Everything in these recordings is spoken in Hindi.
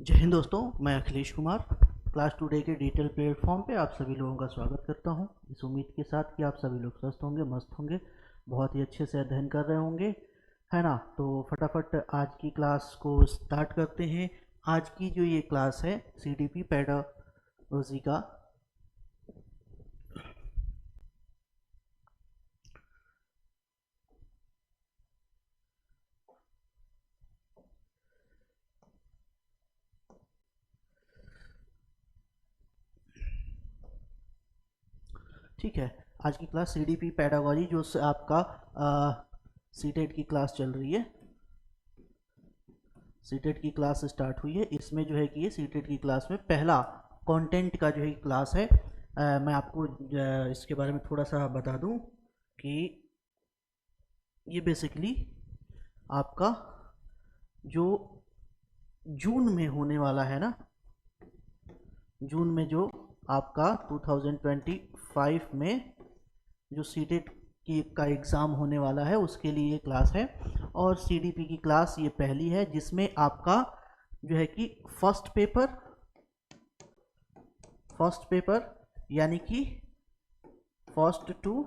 जय हिंद दोस्तों, मैं अखिलेश कुमार क्लास टुडे के डिजिटल प्लेटफॉर्म पे आप सभी लोगों का स्वागत करता हूं। इस उम्मीद के साथ कि आप सभी लोग स्वस्थ होंगे, मस्त होंगे, बहुत ही अच्छे से अध्ययन कर रहे होंगे, है ना। तो फटाफट आज की क्लास को स्टार्ट करते हैं। आज की जो ये क्लास है सीडीपी पेडागोजी का, ठीक है। आज की क्लास सीडीपी पेडागोजी जो आपका सीटेट की क्लास चल रही है, सीटेट की क्लास स्टार्ट हुई है। इसमें जो है कि ये सीटेट की क्लास में पहला कंटेंट का जो है क्लास है। मैं आपको इसके बारे में थोड़ा सा बता दूं कि ये बेसिकली आपका जो जून में होने वाला है ना, जून में जो आपका 2025 में जो सीटेट की का एग्ज़ाम होने वाला है उसके लिए ये क्लास है। और सीडीपी की क्लास ये पहली है जिसमें आपका जो है कि फर्स्ट पेपर यानी कि फर्स्ट टू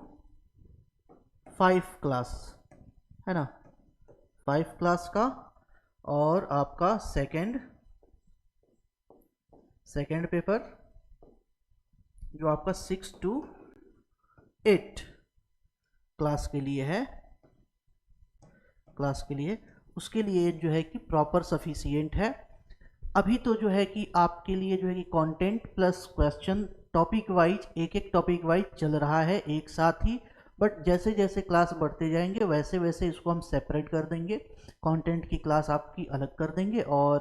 5 क्लास, है ना, 5 क्लास का, और आपका सेकंड पेपर जो आपका 6 टू 8 क्लास के लिए है, क्लास के लिए, उसके लिए जो है कि प्रॉपर सफिशिएंट है। अभी तो जो है कि आपके लिए जो है कि content plus question topic wise, एक एक टॉपिक वाइज चल रहा है एक साथ ही, बट जैसे जैसे क्लास बढ़ते जाएंगे वैसे वैसे इसको हम सेपरेट कर देंगे। कंटेंट की क्लास आपकी अलग कर देंगे और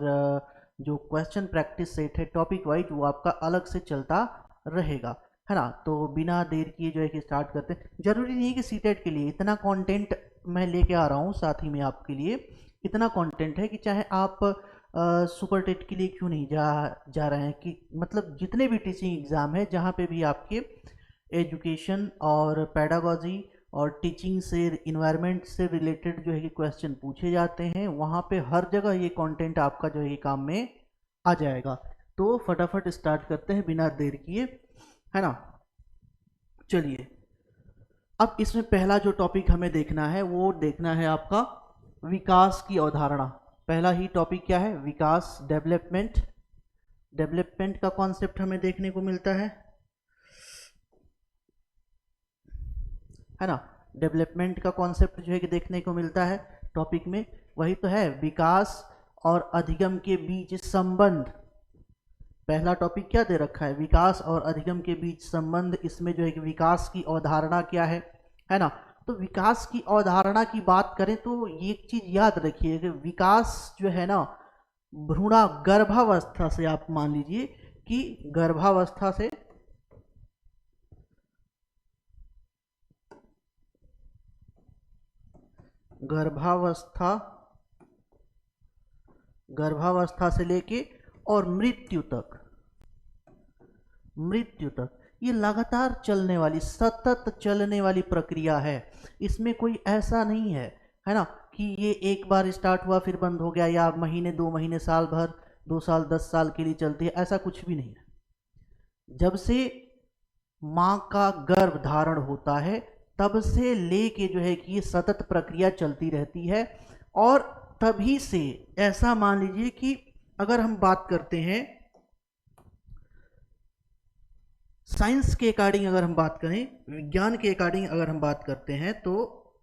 जो क्वेश्चन प्रैक्टिस सेट है टॉपिक वाइज वो आपका अलग से चलता रहेगा, है ना। तो बिना देर किए जो है कि स्टार्ट करते हैं। जरूरी नहीं है कि सीटेट के लिए इतना कंटेंट मैं लेके आ रहा हूँ, साथ ही में आपके लिए इतना कंटेंट है कि चाहे आप सुपर टेट के लिए क्यों नहीं जा रहे हैं, कि मतलब जितने भी टीचिंग एग्ज़ाम है जहाँ पे भी आपके एजुकेशन और पेडागोजी और टीचिंग से, इन्वायरमेंट से रिलेटेड जो है कि क्वेश्चन पूछे जाते हैं, वहाँ पे हर जगह ये कंटेंट आपका जो है कि काम में आ जाएगा। तो फटाफट स्टार्ट करते हैं बिना देर किए, है ना। चलिए, अब इसमें पहला जो टॉपिक हमें देखना है वो देखना है आपका विकास की अवधारणा। पहला ही टॉपिक क्या है? विकास, डेवलपमेंट। डेवलपमेंट का कॉन्सेप्ट हमें देखने को मिलता है ना। डेवलपमेंट का कॉन्सेप्ट जो है कि देखने को मिलता है टॉपिक में, वही तो है, विकास और अधिगम के बीच संबंध। पहला टॉपिक क्या दे रखा है? विकास और अधिगम के बीच संबंध। इसमें जो है कि विकास की अवधारणा क्या है ना। तो विकास की अवधारणा की बात करें तो एक चीज याद रखिए कि विकास जो है ना, भ्रूणा गर्भावस्था से, आप मान लीजिए कि गर्भावस्था से गर्भावस्था गर्भावस्था से लेके और मृत्यु तक ये लगातार चलने वाली, सतत चलने वाली प्रक्रिया है। इसमें कोई ऐसा नहीं है ना, कि ये एक बार स्टार्ट हुआ फिर बंद हो गया, या महीने, 2 महीने, साल भर, 2 साल, 10 साल के लिए चलती है, ऐसा कुछ भी नहीं है। जब से माँ का गर्भ धारण होता है तब से लेके जो है कि ये सतत प्रक्रिया चलती रहती है। और तभी से, ऐसा मान लीजिए कि अगर हम बात करते हैं साइंस के अकॉर्डिंग, अगर हम बात करें, विज्ञान के अकॉर्डिंग अगर हम बात करते हैं, तो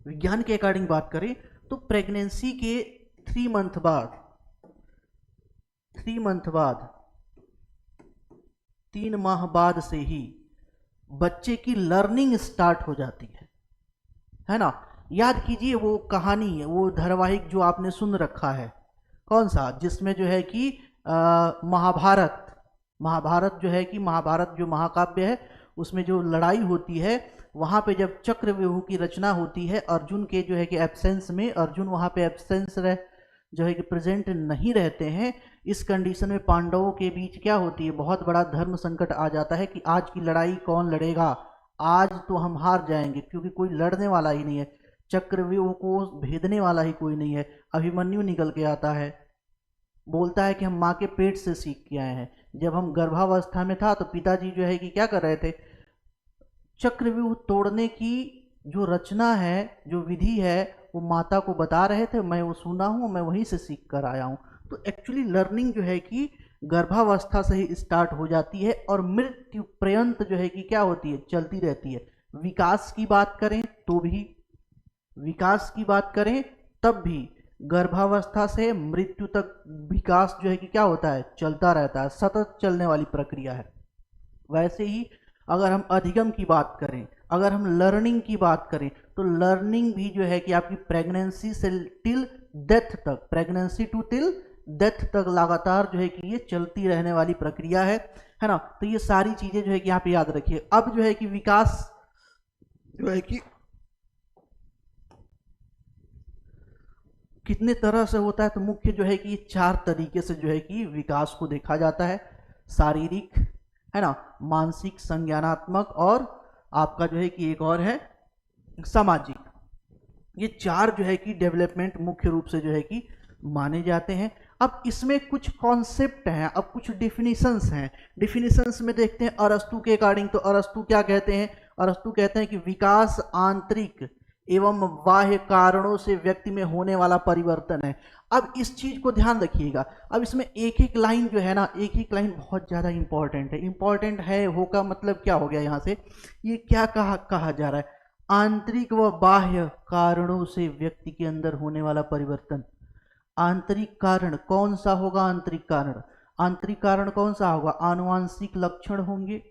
विज्ञान के अकॉर्डिंग बात करें तो प्रेगनेंसी के 3 मंथ बाद 3 मंथ बाद, 3 माह बाद से ही बच्चे की लर्निंग स्टार्ट हो जाती है ना। याद कीजिए वो कहानी, वो धारावाहिक जो आपने सुन रखा है, कौन सा, जिसमें जो है कि महाभारत महाभारत जो है कि महाभारत जो महाकाव्य है उसमें जो लड़ाई होती है, वहाँ पे जब चक्रव्यूह की रचना होती है, अर्जुन के जो है कि एब्सेंस में, अर्जुन वहाँ पे एब्सेंस रह जो है कि प्रेजेंट नहीं रहते हैं, इस कंडीशन में पांडवों के बीच क्या होती है, बहुत बड़ा धर्म संकट आ जाता है कि आज की लड़ाई कौन लड़ेगा, आज तो हम हार जाएंगे क्योंकि कोई लड़ने वाला ही नहीं है। चक्रव्यूह को भेदने वाला ही कोई नहीं है। अभिमन्यु निकल के आता है, बोलता है कि हम माँ के पेट से सीख के आए हैं। जब हम गर्भावस्था में था तो पिताजी जो है कि क्या कर रहे थे, चक्रव्यूह तोड़ने की जो रचना है, जो विधि है, वो माता को बता रहे थे। मैं वो सुना हूँ, मैं वहीं से सीख कर आया हूँ। तो एक्चुअली लर्निंग जो है कि गर्भावस्था से ही स्टार्ट हो जाती है और मृत्यु पर्यंत जो है कि क्या होती है, चलती रहती है। विकास की बात करें तो भी, विकास की बात करें तब भी, गर्भावस्था से मृत्यु तक विकास जो है कि क्या होता है, चलता रहता है, सतत चलने वाली प्रक्रिया है। वैसे ही अगर हम अधिगम की बात करें, अगर हम लर्निंग की बात करें, तो लर्निंग भी जो है कि आपकी प्रेगनेंसी से टिल डेथ तक, प्रेगनेंसी टू टिल डेथ तक लगातार जो है कि ये चलती रहने वाली प्रक्रिया है ना। तो ये सारी चीजें जो है कि यहाँ पे याद रखिए। अब जो है कि विकास जो है कि कितने तरह से होता है, तो मुख्य जो है कि 4 तरीके से जो है कि विकास को देखा जाता है। शारीरिक, है ना, मानसिक, संज्ञानात्मक और आपका जो है कि एक और है सामाजिक। ये 4 जो है कि डेवलपमेंट मुख्य रूप से जो है कि माने जाते हैं। अब इसमें कुछ कॉन्सेप्ट हैं, अब कुछ डिफिनीशंस हैं। डिफिनीशंस में देखते हैं अरस्तु के अकॉर्डिंग, तो अरस्तु क्या कहते हैं, अरस्तु कहते हैं कि विकास आंतरिक एवं बाह्य कारणों से व्यक्ति में होने वाला परिवर्तन है। अब इस चीज को ध्यान रखिएगा। अब इसमें एक एक लाइन जो है ना, एक एक लाइन बहुत ज्यादा इंपॉर्टेंट है। इंपॉर्टेंट है होगा मतलब क्या हो गया, यहाँ से ये क्या कहा जा रहा है, आंतरिक व बाह्य कारणों से व्यक्ति के अंदर होने वाला परिवर्तन। आंतरिक कारण कौन सा होगा, आंतरिक कारण, आंतरिक कारण कौन सा होगा, आनुवांशिक लक्षण होंगे,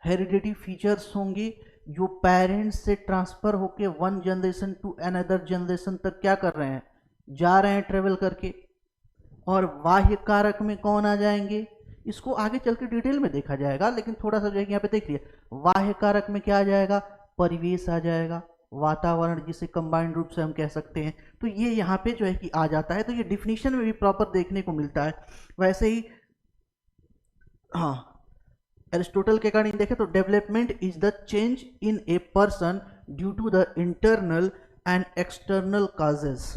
हेरिडिटी फीचर्स होंगे, जो पेरेंट्स से ट्रांसफर होके one generation to another generation तक क्या कर रहे हैं, जा रहे हैं ट्रेवल करके। और बाह्य कारक में कौन आ जाएंगे, इसको आगे चल के डिटेल में देखा जाएगा, लेकिन थोड़ा सा जो है यहाँ पे देख लिया। बाह्य कारक में क्या आ जाएगा, परिवेश आ जाएगा, वातावरण, जिसे कंबाइंड रूप से हम कह सकते हैं। तो ये यहाँ पे जो है कि आ जाता है। तो ये डिफिनीशन में भी प्रॉपर देखने को मिलता है। वैसे ही हाँ, एरिस्टोटल के अकॉर्डिंग देखें तो development is the change in a person due to the internal and external causes.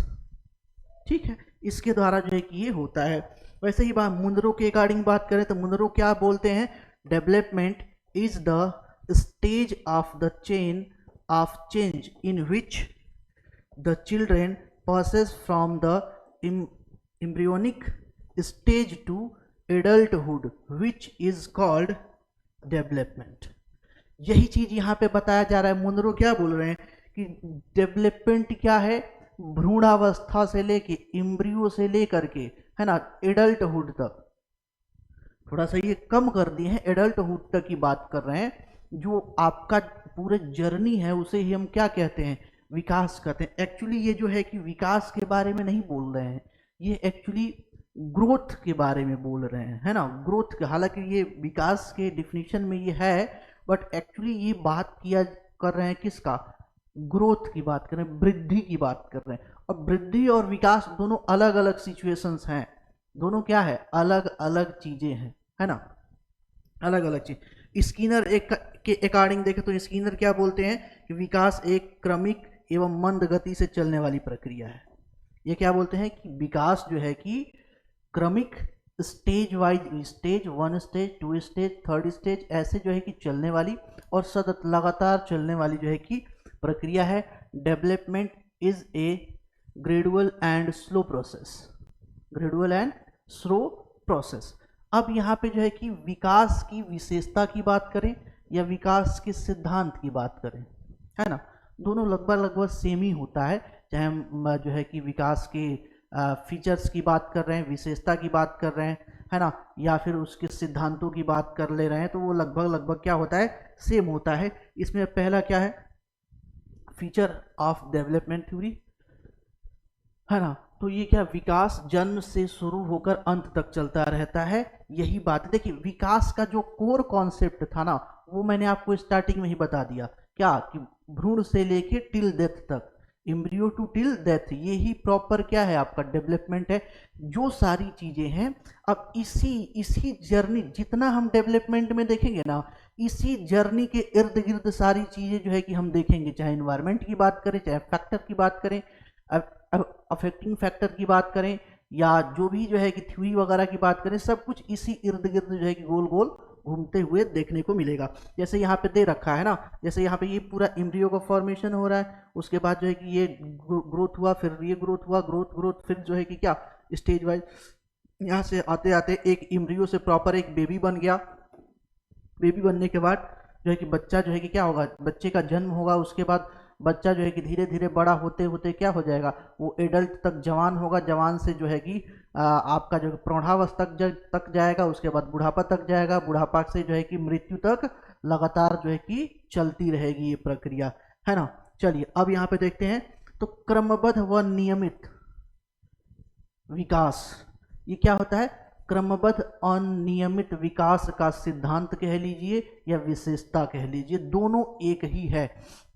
ठीक है, इसके द्वारा जो है कि ये होता है। वैसे ही बात मुंदरो के अकॉर्डिंग बात करें तो मुंदरो क्या बोलते हैं, development is the stage of the chain of change in which the children passes from the embryonic stage to adulthood which is called development. यही चीज यहां पे बताया जा रहा है। मुंदरो क्या बोल रहे हैं कि डेवलपमेंट क्या है, भ्रूणावस्था से लेके, इम्ब्रियो से लेकर के, है ना, एडल्टहुड तक। थोड़ा सा ये कम कर दिए हैं, एडल्टहुड तक की बात कर रहे हैं। जो आपका पूरे जर्नी है उसे ही हम क्या कहते हैं, विकास कहते हैं। एक्चुअली ये जो है कि विकास के बारे में नहीं बोल रहे हैं, ये एक्चुअली ग्रोथ के बारे में बोल रहे हैं, है ना, ग्रोथ के। हालांकि ये विकास के डिफिनीशन में ये है, बट एक्चुअली ये बात किया कर रहे हैं किसका, ग्रोथ की बात कर रहे हैं, वृद्धि की बात कर रहे हैं। और वृद्धि और विकास दोनों अलग अलग सिचुएशंस हैं, दोनों क्या है, अलग अलग चीजें हैं, है ना, अलग अलग चीज। स्किनर एक के अकॉर्डिंग देखें तो स्किनर क्या बोलते हैं कि विकास एक क्रमिक एवं मंद गति से चलने वाली प्रक्रिया है। ये क्या बोलते हैं कि विकास जो है कि क्रमिक, stage wise, stage 1 stage 2 stage 3rd stage, ऐसे जो है कि चलने वाली और सतत लगातार चलने वाली जो है कि प्रक्रिया है। Development is a gradual and slow process, gradual and slow process. अब यहाँ पे जो है कि विकास की विशेषता की बात करें या विकास के सिद्धांत की बात करें, है ना, दोनों लगभग सेम ही होता है। चाहे हम जो है कि विकास के फीचर्स की बात कर रहे हैं, विशेषता की बात कर रहे हैं, है ना, या फिर उसके सिद्धांतों की बात कर ले रहे हैं, तो वो लगभग क्या होता है, सेम होता है। इसमें पहला क्या है, फीचर ऑफ डेवलपमेंट थ्योरी, है ना। तो ये क्या, विकास जन्म से शुरू होकर अंत तक चलता रहता है, यही बात। देखिए विकास का जो कोर कॉन्सेप्ट था ना, वो मैंने आपको स्टार्टिंग में ही बता दिया, क्या कि भ्रूण से लेके टिल डेथ तक, एम्ब्रियो टू टिल डेथ, ये ही प्रॉपर क्या है आपका डेवलपमेंट है। जो सारी चीजें हैं, अब इसी इसी जर्नी, जितना हम डेवलपमेंट में देखेंगे ना, इसी जर्नी के इर्द गिर्द सारी चीजें जो है कि हम देखेंगे, चाहे इन्वायरमेंट की बात करें, चाहे फैक्टर की बात करें, अफेक्टिंग फैक्टर की बात करें, या जो भी जो है कि थ्योरी वगैरह की बात करें, सब कुछ इसी इर्द गिर्द जो है कि गोल गोल घूमते हुए देखने को मिलेगा। जैसे यहाँ पे दे रखा है ना, जैसे यहाँ पे ये पूरा एम्ब्रियो का फॉर्मेशन हो रहा है, उसके बाद जो है कि ये ग्रोथ हुआ, फिर ये ग्रोथ हुआ, ग्रोथ, फिर जो है कि क्या स्टेज वाइज यहाँ से आते आते एक एम्ब्रियो से प्रॉपर एक बेबी बन गया। बेबी बनने के बाद जो है कि बच्चा जो है कि क्या होगा, बच्चे का जन्म होगा, उसके बाद बच्चा जो है कि धीरे धीरे बड़ा होते होते क्या हो जाएगा, वो एडल्ट तक जवान होगा, जवान से जो है कि आपका जो प्रौढ़ावस्था तक जाएगा, उसके बाद बुढ़ापा तक जाएगा, बुढ़ापा से जो है कि मृत्यु तक लगातार जो है कि चलती रहेगी ये प्रक्रिया, है ना। चलिए अब यहाँ पे देखते हैं, तो क्रमबद्ध व नियमित विकास, ये क्या होता है, क्रमबद्ध और नियमित विकास का सिद्धांत कह लीजिए या विशेषता कह लीजिए, दोनों एक ही है।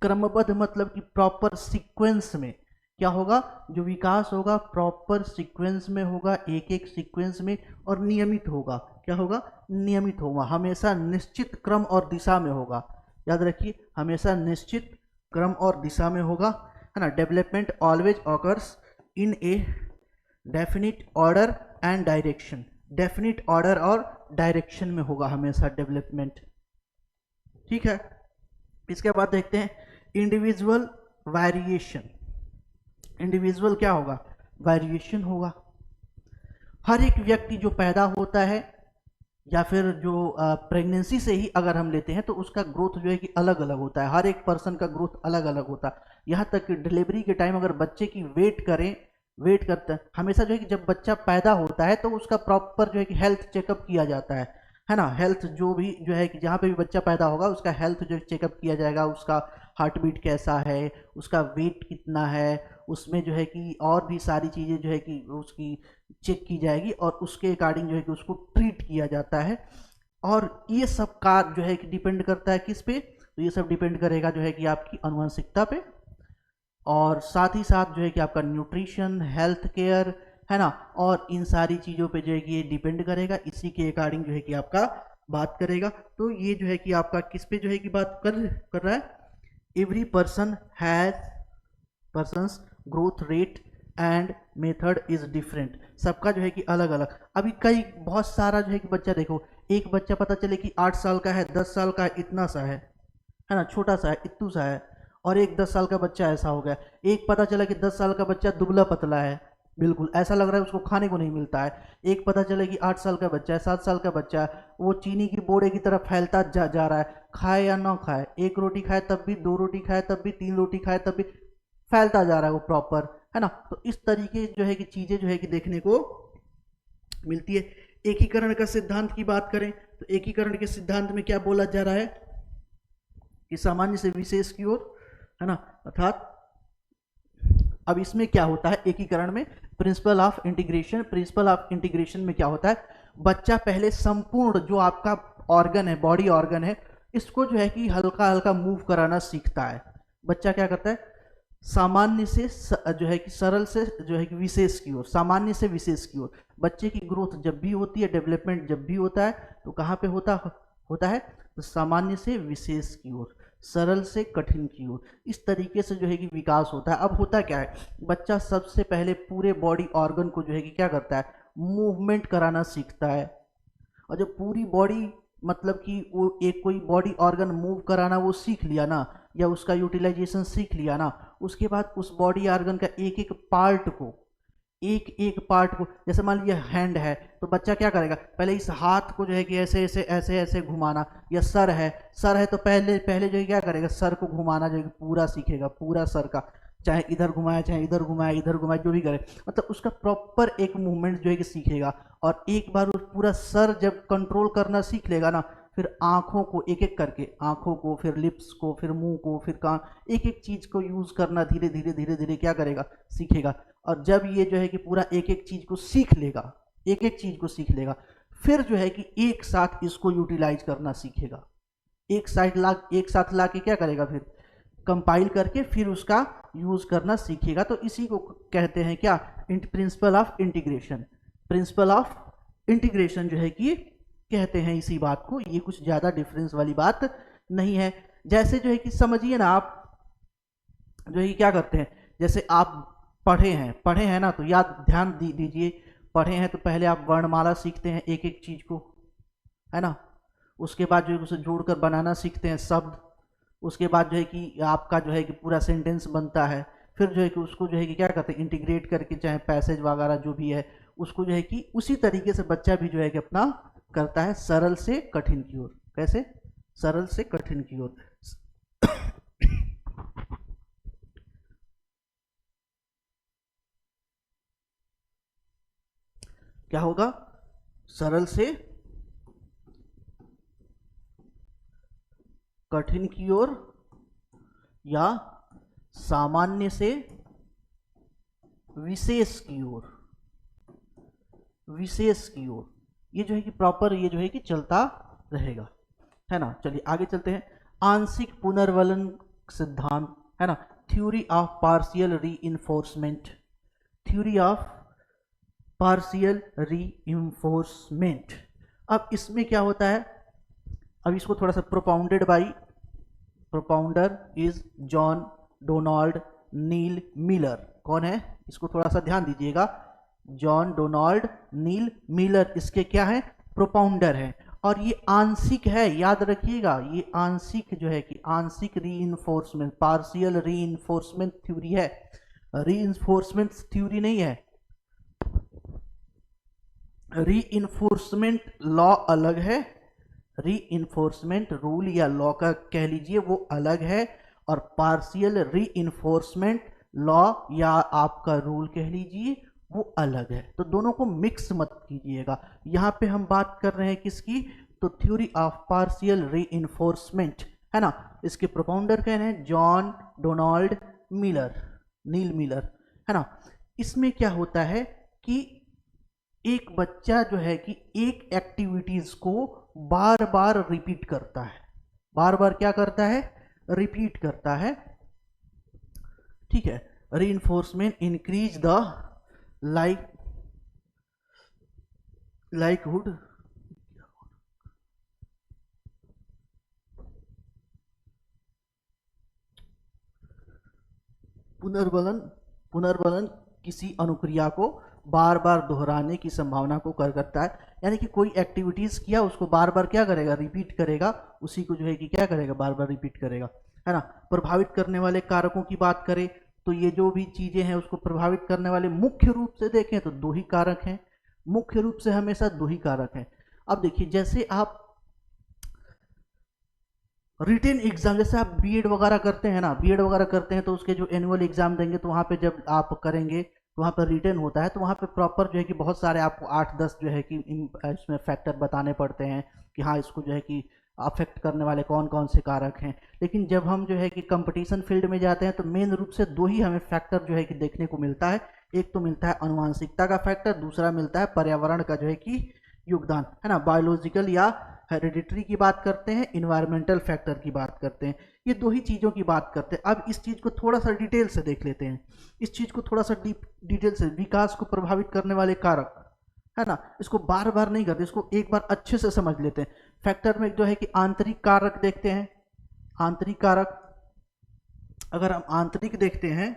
क्रमबद्ध मतलब कि प्रॉपर सीक्वेंस में क्या होगा, जो विकास होगा प्रॉपर सीक्वेंस में होगा, एक एक सीक्वेंस में, और नियमित होगा, क्या होगा, नियमित होगा, हमेशा निश्चित क्रम और दिशा में होगा। याद रखिए, हमेशा निश्चित क्रम और दिशा में होगा, है ना। Development always occurs in A definite order and direction, definite order और डायरेक्शन में होगा हमेशा डेवलपमेंट, ठीक है। इसके बाद देखते हैं इंडिविजुअल वेरिएशन। इंडिविजुअल क्या होगा, वेरिएशन होगा। हर एक व्यक्ति जो पैदा होता है या फिर जो प्रेगनेंसी से ही अगर हम लेते हैं, तो उसका ग्रोथ जो है कि अलग अलग होता है, हर एक पर्सन का ग्रोथ अलग अलग होता है। यहाँ तक कि डिलीवरी के टाइम अगर बच्चे की वेट करते हैं, हमेशा जो है कि जब बच्चा पैदा होता है तो उसका प्रॉपर जो है कि हेल्थ चेकअप किया जाता है ना। हेल्थ जो भी जो है कि जहाँ पे भी बच्चा पैदा होगा उसका हेल्थ जो चेकअप किया जाएगा, उसका हार्ट बीट कैसा है, उसका वेट कितना है, उसमें जो है कि और भी सारी चीज़ें जो है कि उसकी चेक की जाएगी, और उसके अकॉर्डिंग जो है कि उसको ट्रीट किया जाता है। और ये सब का जो है कि डिपेंड करता है किस पे, तो ये सब डिपेंड करेगा जो है कि आपकी आनुवंशिकता पे, और साथ ही साथ जो है कि आपका न्यूट्रिशन, हेल्थ केयर, है ना, और इन सारी चीज़ों पे जो है कि ये डिपेंड करेगा, इसी के अकॉर्डिंग जो है कि आपका बात करेगा। तो ये जो है कि आपका किस पे जो है कि बात कर रहा है, every person has persons growth rate and method is different, सबका जो है कि अलग अलग। अभी बहुत सारा जो है कि बच्चा देखो, एक बच्चा पता चले कि 8 साल का है, 10 साल का है, इतना सा है ना, छोटा सा है, इतू सा है, और एक 10 साल का बच्चा ऐसा हो गया। एक पता चला कि 10 साल का बच्चा दुबला पतला है, बिल्कुल ऐसा लग रहा है उसको खाने को नहीं मिलता है। एक पता चला कि 8 साल का बच्चा है, 7 साल का बच्चा है, वो चीनी की बोरे की तरफ फैलता जा रहा है, खाए या ना खाए, एक रोटी खाए तब भी, 2 रोटी खाए तब भी, 3 रोटी खाए तब भी फैलता जा रहा है वो प्रॉपर, है ना। तो इस तरीके जो है कि चीज़ें जो है कि देखने को मिलती है। एकीकरण का सिद्धांत की बात करें तो एकीकरण के सिद्धांत में क्या बोला जा रहा है कि सामान्य से विशेष की ओर, है ना, अर्थात अब इसमें क्या होता है एकीकरण में, principle of integration. Principle of integration में क्या होता है, बच्चा पहले संपूर्ण जो आपका ऑर्गन है, बॉडी ऑर्गन है, इसको जो है कि हल्का हल्का मूव कराना सीखता है। बच्चा क्या करता है, सामान्य से जो है कि सरल से जो है कि विशेष की ओर, सामान्य से विशेष की ओर। बच्चे की ग्रोथ जब भी होती है, डेवलपमेंट जब भी होता है, तो कहाँ पे होता है, तो सामान्य से विशेष की ओर, सरल से कठिन की ओर। इस तरीके से जो है कि विकास होता है। अब होता क्या है, बच्चा सबसे पहले पूरे बॉडी ऑर्गन को जो है कि क्या करता है, मूवमेंट कराना सीखता है। और जब पूरी बॉडी मतलब कि वो एक कोई बॉडी ऑर्गन मूव कराना वो सीख लिया ना, या उसका यूटिलाइजेशन सीख लिया ना, उसके बाद उस बॉडी ऑर्गन का एक एक पार्ट को जैसे मान लीजिए हैंड है, तो बच्चा क्या करेगा, पहले इस हाथ को जो है कि ऐसे ऐसे ऐसे ऐसे घुमाना, या सर है तो पहले जो है क्या करेगा, सर को घुमाना जो है पूरा सीखेगा, पूरा सर का, चाहे इधर घुमाए, चाहे इधर घुमाए, इधर घुमाए, जो भी करे, मतलब उसका प्रॉपर एक मूवमेंट जो है कि सीखेगा। और एक बार वो पूरा सर जब कंट्रोल करना सीख लेगा ना, फिर आँखों को एक एक करके, आँखों को, फिर लिप्स को, फिर मुंह को, फिर कान, एक एक चीज़ को यूज़ करना धीरे धीरे क्या करेगा, सीखेगा। और जब ये जो है कि पूरा एक एक चीज़ को सीख लेगा, फिर जो है कि एक साथ इसको यूटिलाइज करना सीखेगा। एक साथ ला के क्या करेगा, फिर कंपाइल करके फिर उसका यूज करना सीखेगा। तो इसी को कहते हैं क्या, principle of integration. Principle of integration जो है कि कहते हैं इसी बात को। ये कुछ ज्यादा डिफरेंस वाली बात नहीं है। जैसे जो है कि समझिए ना, आप जो है क्या करते हैं, जैसे आप पढ़े हैं ना, तो याद ध्यान दीजिए, पढ़े हैं तो पहले आप वर्णमाला सीखते हैं एक एक चीज को, है ना। उसके बाद जो है उसे जोड़कर बनाना सीखते हैं शब्द। उसके बाद जो है कि आपका जो है कि पूरा सेंटेंस बनता है। फिर जो है कि उसको जो है कि क्या करते हैं, इंटीग्रेट करके, चाहे पैसेज वगैरह जो भी है उसको जो है कि उसी तरीके से बच्चा भी जो है कि अपना करता है, सरल से कठिन की ओर। कैसे, सरल से कठिन की ओर। क्या होगा, सरल से कठिन की ओर या सामान्य से विशेष की ओर, विशेष की ओर, ये जो है कि प्रॉपर ये जो है कि चलता रहेगा, है ना। चलिए आगे चलते हैं। आंशिक पुनर्वलन सिद्धांत, है ना, theory of partial reinforcement, theory of partial reinforcement. अब इसमें क्या होता है, अब इसको थोड़ा सा propounder is John Donald Neil Miller. कौन है, इसको थोड़ा सा ध्यान दीजिएगा, जॉन डोनाल्ड नील मिलर इसके क्या है, प्रोपाउंडर है। और ये आंशिक है, याद रखिएगा, ये आंशिक जो है कि आंशिक रीइंफोर्समेंट, पार्शियल रीइंफोर्समेंट थ्योरी है, रीइंफोर्समेंट थ्योरी नहीं है। रीइंफोर्समेंट लॉ अलग है, रीइंफोर्समेंट रूल या लॉ का कह लीजिए वो अलग है, और पार्शियल रीइंफोर्समेंट लॉ या आपका रूल कह लीजिए वो अलग है। तो दोनों को मिक्स मत कीजिएगा। यहाँ पे हम बात कर रहे हैं किसकी, तो थ्योरी ऑफ पार्शियल रीइंफोर्समेंट, है ना। इसके प्रोपाउंडर कह रहे हैं जॉन डोनाल्ड मिलर, नील मिलर, है ना। इसमें क्या होता है कि एक बच्चा जो है कि एक एक्टिविटीज को बार बार रिपीट करता है, बार बार क्या करता है, रिपीट करता है, ठीक है। रीइंफोर्समेंट इंक्रीज द लाइकहुड पुनर्वलन किसी अनुक्रिया को बार बार दोहराने की संभावना को कर करता है। यानी कि कोई एक्टिविटीज किया उसको बार बार क्या करेगा, रिपीट करेगा, उसी को जो है कि क्या करेगा, बार बार रिपीट करेगा, है ना। प्रभावित करने वाले कारकों की बात करें तो ये जो भी चीजें हैं उसको प्रभावित करने वाले मुख्य रूप से देखें तो दो ही कारक हैं, मुख्य रूप से हमेशा दो ही कारक हैं। अब देखिए, जैसे आप रिटेन एग्जाम, जैसे आप बीएड वगैरह करते हैं ना, बीएड वगैरह करते हैं तो उसके जो एनुअल एग्जाम देंगे तो वहाँ पे जब आप करेंगे तो वहाँ पर रिटेन होता है, तो वहाँ पे प्रॉपर जो है कि बहुत सारे आपको 8-10 जो है कि इसमें फैक्टर बताने पड़ते हैं कि हाँ इसको जो है कि अफेक्ट करने वाले कौन कौन से कारक हैं। लेकिन जब हम जो है कि कंपटीशन फील्ड में जाते हैं तो मेन रूप से दो ही हमें फैक्टर जो है कि देखने को मिलता है। एक तो मिलता है अनुवांशिकता का फैक्टर, दूसरा मिलता है पर्यावरण का जो है कि योगदान, है ना। बायोलॉजिकल या हेरिडिटरी की बात करते हैं, इन्वायरमेंटल फैक्टर की बात करते हैं, ये दो ही चीज़ों की बात करते हैं। अब इस चीज़ को थोड़ा सा डिटेल से देख लेते हैं, इस चीज़ को थोड़ा सा डिटेल से, विकास को प्रभावित करने वाले कारक, है ना, इसको बार बार नहीं करते, इसको एक बार अच्छे से समझ लेते हैं। फैक्टर में जो है कि आंतरिक कारक देखते हैं, आंतरिक कारक, अगर हम आंतरिक देखते हैं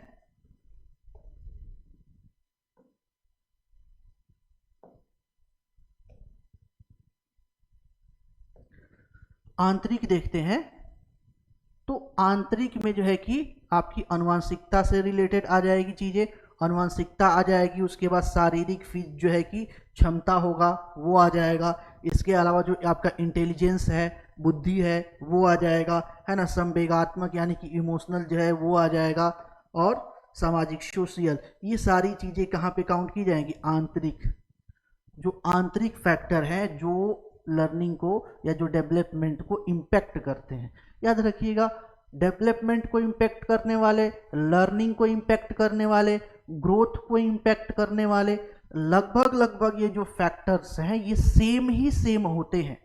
आंतरिक देखते हैं तो आंतरिक में जो है कि आपकी अनुवांशिकता से रिलेटेड आ जाएगी चीजें, अनुवांशिकता आ जाएगी, उसके बाद शारीरिक जो है कि क्षमता होगा वो आ जाएगा, इसके अलावा जो आपका इंटेलिजेंस है, बुद्धि है वो आ जाएगा, है ना, संवेगात्मक यानी कि इमोशनल जो है वो आ जाएगा, और सामाजिक सोशल, ये सारी चीजें कहाँ पे काउंट की जाएंगी, आंतरिक, जो आंतरिक फैक्टर हैं जो लर्निंग को या जो डेवलपमेंट को इम्पैक्ट करते हैं। याद रखिएगा, डेवलपमेंट को इम्पैक्ट करने वाले, लर्निंग को इम्पैक्ट करने वाले, ग्रोथ को इम्पैक्ट करने वाले, लगभग ये जो फैक्टर्स हैं ये सेम होते हैं।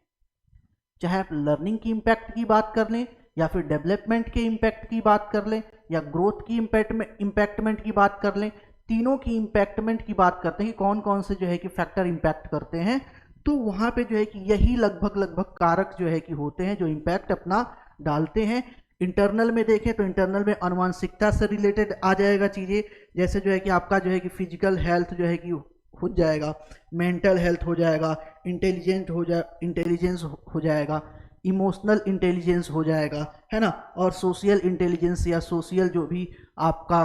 चाहे आप लर्निंग की इम्पैक्ट की बात कर लें, या फिर डेवलपमेंट के इम्पैक्ट की बात कर लें, या ग्रोथ की इम्पैक्टमेंट की बात कर लें, तीनों की इम्पैक्टमेंट की बात करते हैं कि कौन कौन से जो है कि फैक्टर इम्पैक्ट करते हैं, तो वहां पे जो है कि यही लगभग कारक जो है कि होते हैं जो इम्पैक्ट अपना डालते हैं। इंटरनल में देखें तो इंटरनल में आनुवंशिकता से रिलेटेड आ जाएगा चीज़ें, जैसे जो है कि आपका जो है कि फिजिकल हेल्थ जो है कि हो जाएगा, मेंटल हेल्थ हो जाएगा, इंटेलिजेंस हो जाएगा, इमोशनल इंटेलिजेंस हो जाएगा, है ना, और सोशल इंटेलिजेंस या सोशल जो भी आपका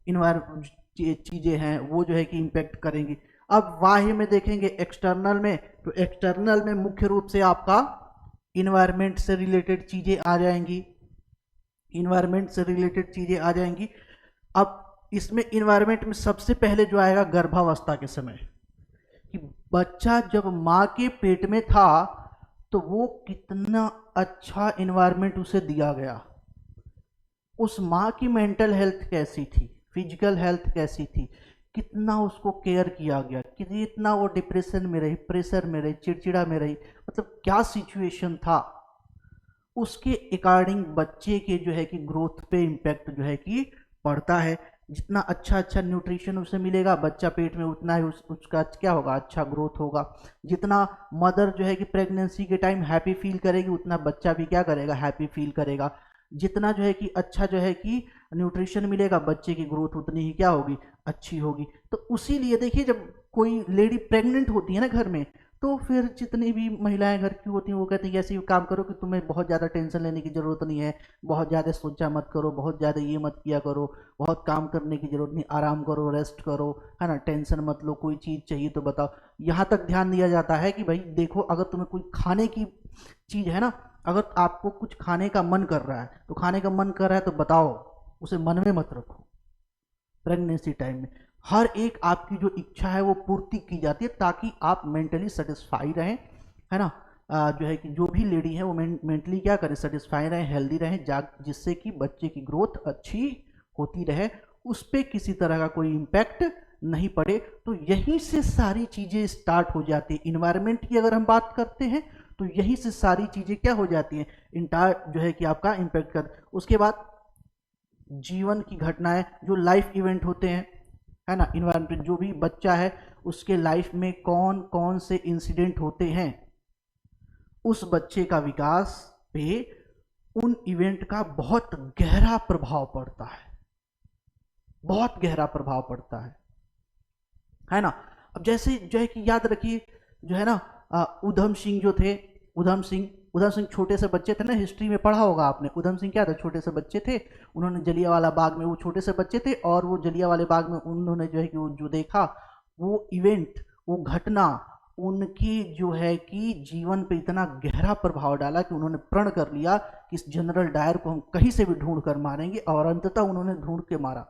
इन्वायरमेंट चीज़ें हैं वो जो है कि इम्पेक्ट करेंगी। अब बाह्य में देखेंगे एक्सटर्नल में, तो एक्सटर्नल में मुख्य रूप से आपका इन्वायरमेंट से रिलेटेड चीज़ें आ जाएंगी, इन्वायरमेंट से रिलेटेड चीज़ें आ जाएंगी। अब इसमें इन्वायरमेंट में सबसे पहले जो आएगा गर्भावस्था के समय, कि बच्चा जब माँ के पेट में था तो वो कितना अच्छा इन्वायरमेंट उसे दिया गया, उस माँ की मेंटल हेल्थ कैसी थी, फिजिकल हेल्थ कैसी थी, कितना उसको केयर किया गया, कितना वो डिप्रेशन में रही, प्रेशर में रही, चिड़चिड़ा में रही, मतलब क्या सिचुएशन था, उसके अकॉर्डिंग बच्चे के जो है कि ग्रोथ पे इम्पैक्ट जो है कि पड़ता है। जितना अच्छा न्यूट्रिशन उसे मिलेगा बच्चा पेट में, उतना ही उसका क्या होगा, अच्छा ग्रोथ होगा। जितना मदर जो है कि प्रेगनेंसी के टाइम हैप्पी फील करेगी उतना बच्चा भी क्या करेगा, हैप्पी फील करेगा। जितना जो है कि अच्छा जो है कि न्यूट्रिशन मिलेगा बच्चे की ग्रोथ उतनी ही क्या होगी, अच्छी होगी। तो उसी लिए देखिए जब कोई लेडी प्रेग्नेंट होती है ना घर में, तो फिर जितनी भी महिलाएं घर की होती हैं वो कहती हैं ऐसे काम करो कि तुम्हें बहुत ज़्यादा टेंशन लेने की ज़रूरत नहीं है, बहुत ज़्यादा सोचा मत करो, बहुत ज़्यादा ये मत किया करो, बहुत काम करने की ज़रूरत नहीं, आराम करो, रेस्ट करो, है ना, टेंशन मत लो, कोई चीज़ चाहिए तो बताओ। यहाँ तक ध्यान दिया जाता है कि भाई देखो अगर तुम्हें कोई खाने की चीज़ है ना, अगर आपको कुछ खाने का मन कर रहा है तो खाने का मन कर रहा है तो बताओ, उसे मन में मत रखो। प्रेगनेंसी टाइम में हर एक आपकी जो इच्छा है वो पूर्ति की जाती है ताकि आप मेंटली सेटिस्फाई रहें, है ना, जो है कि जो भी लेडी है वो मेंटली क्या करें, सेटिस्फाई रहें, हेल्दी रहें, जिससे कि बच्चे की ग्रोथ अच्छी होती रहे, उस पर किसी तरह का कोई इम्पैक्ट नहीं पड़े। तो यहीं से सारी चीज़ें स्टार्ट हो जाती है। इन्वायरमेंट की अगर हम बात करते हैं तो यहीं से सारी चीज़ें क्या हो जाती हैं, इंटायर जो है कि आपका इम्पैक्ट कर। उसके बाद जीवन की घटनाएं जो लाइफ इवेंट होते हैं, है ना, इन्वायरमेंट जो भी बच्चा है उसके लाइफ में कौन कौन से इंसिडेंट होते हैं, उस बच्चे का विकास पे उन इवेंट का बहुत गहरा प्रभाव पड़ता है, बहुत गहरा प्रभाव पड़ता है ना। अब जैसे जो है कि याद रखिए जो है ना, उधम सिंह जो थे, उधम सिंह छोटे से बच्चे थे ना, हिस्ट्री में पढ़ा होगा आपने। उधम सिंह क्या था, छोटे से बच्चे थे, उन्होंने जलियांवाला बाग में, वो छोटे से बच्चे थे और वो जलियांवाले बाग में उन्होंने जो है कि वो जो देखा वो इवेंट, वो घटना उनकी जो है कि जीवन पे इतना गहरा प्रभाव डाला कि उन्होंने प्रण कर लिया कि इस जनरल डायर को हम कहीं से भी ढूंढ कर मारेंगे, और अंततः उन्होंने ढूंढ के मारा,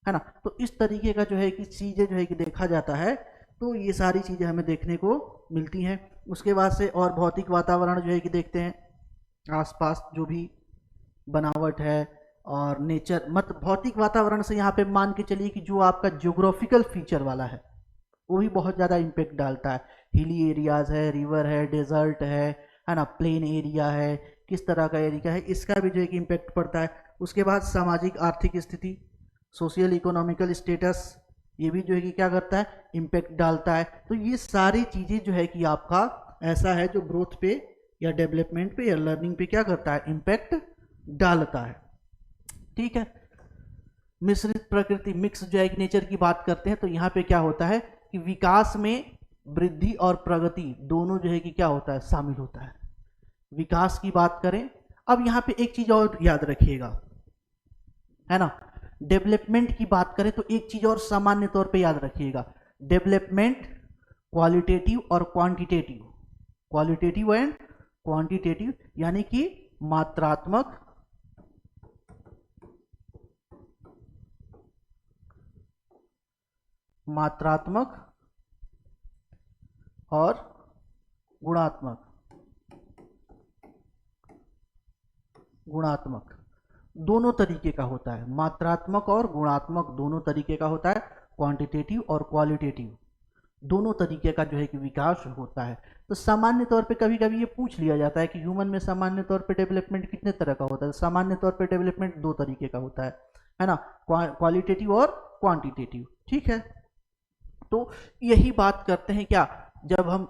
है ना। तो इस तरीके का जो है कि चीज़ें जो है कि देखा जाता है, तो ये सारी चीज़ें हमें देखने को मिलती हैं। उसके बाद से और भौतिक वातावरण जो है कि देखते हैं, आसपास जो भी बनावट है और नेचर, मतलब भौतिक वातावरण से यहाँ पे मान के चलिए कि जो आपका ज्योग्राफिकल फीचर वाला है वो भी बहुत ज़्यादा इम्पेक्ट डालता है। हिली एरियाज है, रिवर है, डेजर्ट है ना, प्लेन एरिया है, किस तरह का एरिया है, इसका भी जो है कि इम्पेक्ट पड़ता है। उसके बाद सामाजिक आर्थिक स्थिति, सोशल इकोनॉमिकल स्टेटस, ये भी जो है कि क्या करता है, इम्पेक्ट डालता है। तो ये सारी चीज़ें जो है कि आपका ऐसा है जो ग्रोथ पे या डेवलपमेंट पे या लर्निंग पे क्या करता है, इम्पेक्ट डालता है। ठीक है। मिश्रित प्रकृति, मिक्स जो है नेचर की बात करते हैं, तो यहाँ पे क्या होता है कि विकास में वृद्धि और प्रगति दोनों जो है कि क्या होता है, शामिल होता है। विकास की बात करें, अब यहाँ पे एक चीज और याद रखिएगा, है ना, डेवलपमेंट की बात करें तो एक चीज और सामान्य तौर पे याद रखिएगा, डेवलपमेंट क्वालिटेटिव और क्वांटिटेटिव, क्वालिटेटिव एंड क्वांटिटेटिव, यानी कि मात्रात्मक और गुणात्मक दोनों तरीके का होता है। मात्रात्मक और गुणात्मक दोनों तरीके का होता है, क्वांटिटेटिव और क्वालिटेटिव दोनों तरीके का जो है कि विकास होता है। तो सामान्य तौर पे कभी कभी ये पूछ लिया जाता है कि ह्यूमन में सामान्य तौर पे डेवलपमेंट कितने तरह का होता है। सामान्य तौर पे डेवलपमेंट दो तरीके का होता है ना, क्वालिटेटिव और क्वांटिटेटिव। ठीक है, तो यही बात करते हैं क्या, जब हम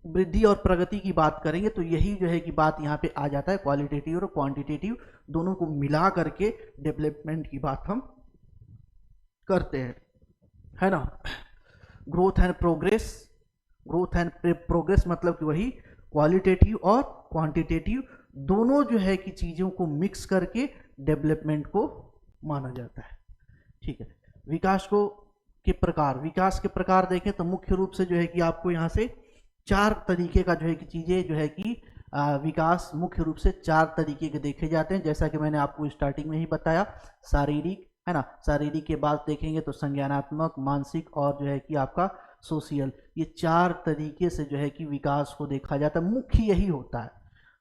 वृद्धि और प्रगति की बात करेंगे तो यही जो है कि बात यहाँ पे आ जाता है, क्वालिटेटिव और क्वांटिटेटिव दोनों को मिला करके डेवलपमेंट की बात हम करते हैं, है ना। Growth and progress, growth and progress मतलब कि वही क्वालिटेटिव और क्वांटिटेटिव दोनों जो है कि चीज़ों को मिक्स करके डेवलपमेंट को माना जाता है। ठीक है, विकास के प्रकार देखें तो मुख्य रूप से जो है कि आपको यहाँ से चार तरीके का जो है कि चीज़ें जो है कि विकास मुख्य रूप से चार तरीके के देखे जाते हैं, जैसा कि मैंने आपको स्टार्टिंग में ही बताया। शारीरिक, है ना, शारीरिक के बाद देखेंगे तो संज्ञानात्मक, मानसिक और जो है कि आपका सोशल, ये चार तरीके से जो है कि विकास को देखा जाता है। मुख्य यही होता है,